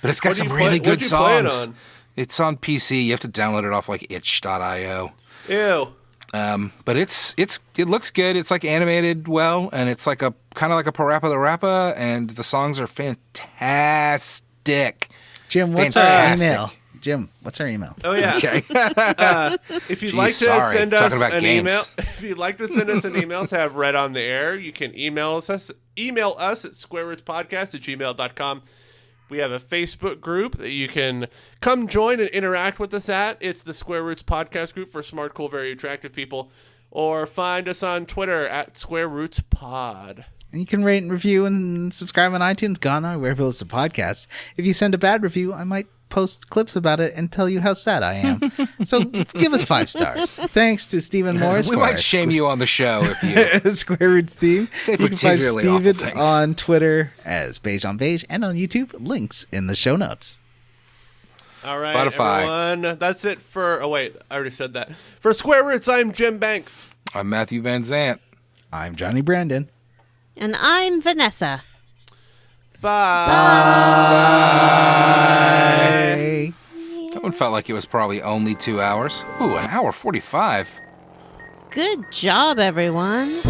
But it's got What do some you really play- good what'd you play it songs. on? It's on PC. You have to download it off like itch.io. Ew. But it looks good. It's like animated well, and it's like kind of like a Parappa the Rappa, and the songs are fantastic. Jim, what's our Fantastic. email? Jim, what's our email? Oh yeah. Okay. If you'd Geez, like to sorry. send us Talking about an games. email, if you'd like to send us an email to have read on the air, you can email us at squarerootspodcast@gmail.com. We have a Facebook group that you can come join and interact with us at. It's the Square Roots Podcast Group for smart, cool, very attractive people. Or find us on Twitter at Square Roots Pod. And you can rate and review and subscribe on iTunes, Ghana, wherever it's a podcast. If you send a bad review, I might post clips about it and tell you how sad I am. So give us 5 stars. Thanks to Stephen Morris We for might shame you on the show if you Square Roots theme. say You can find particularly awful Steven things. on Twitter as Beige on Beige and on YouTube. Links in the show notes. All right, Spotify. everyone. That's it for... Oh, wait. I already said that. For Square Roots, I'm Jim Banks. I'm Matthew Van Zant. I'm Johnny Brandon. And I'm Vanessa. Bye. Bye. That one felt like it was probably only 2 hours. Ooh, an hour 45. Good job, everyone.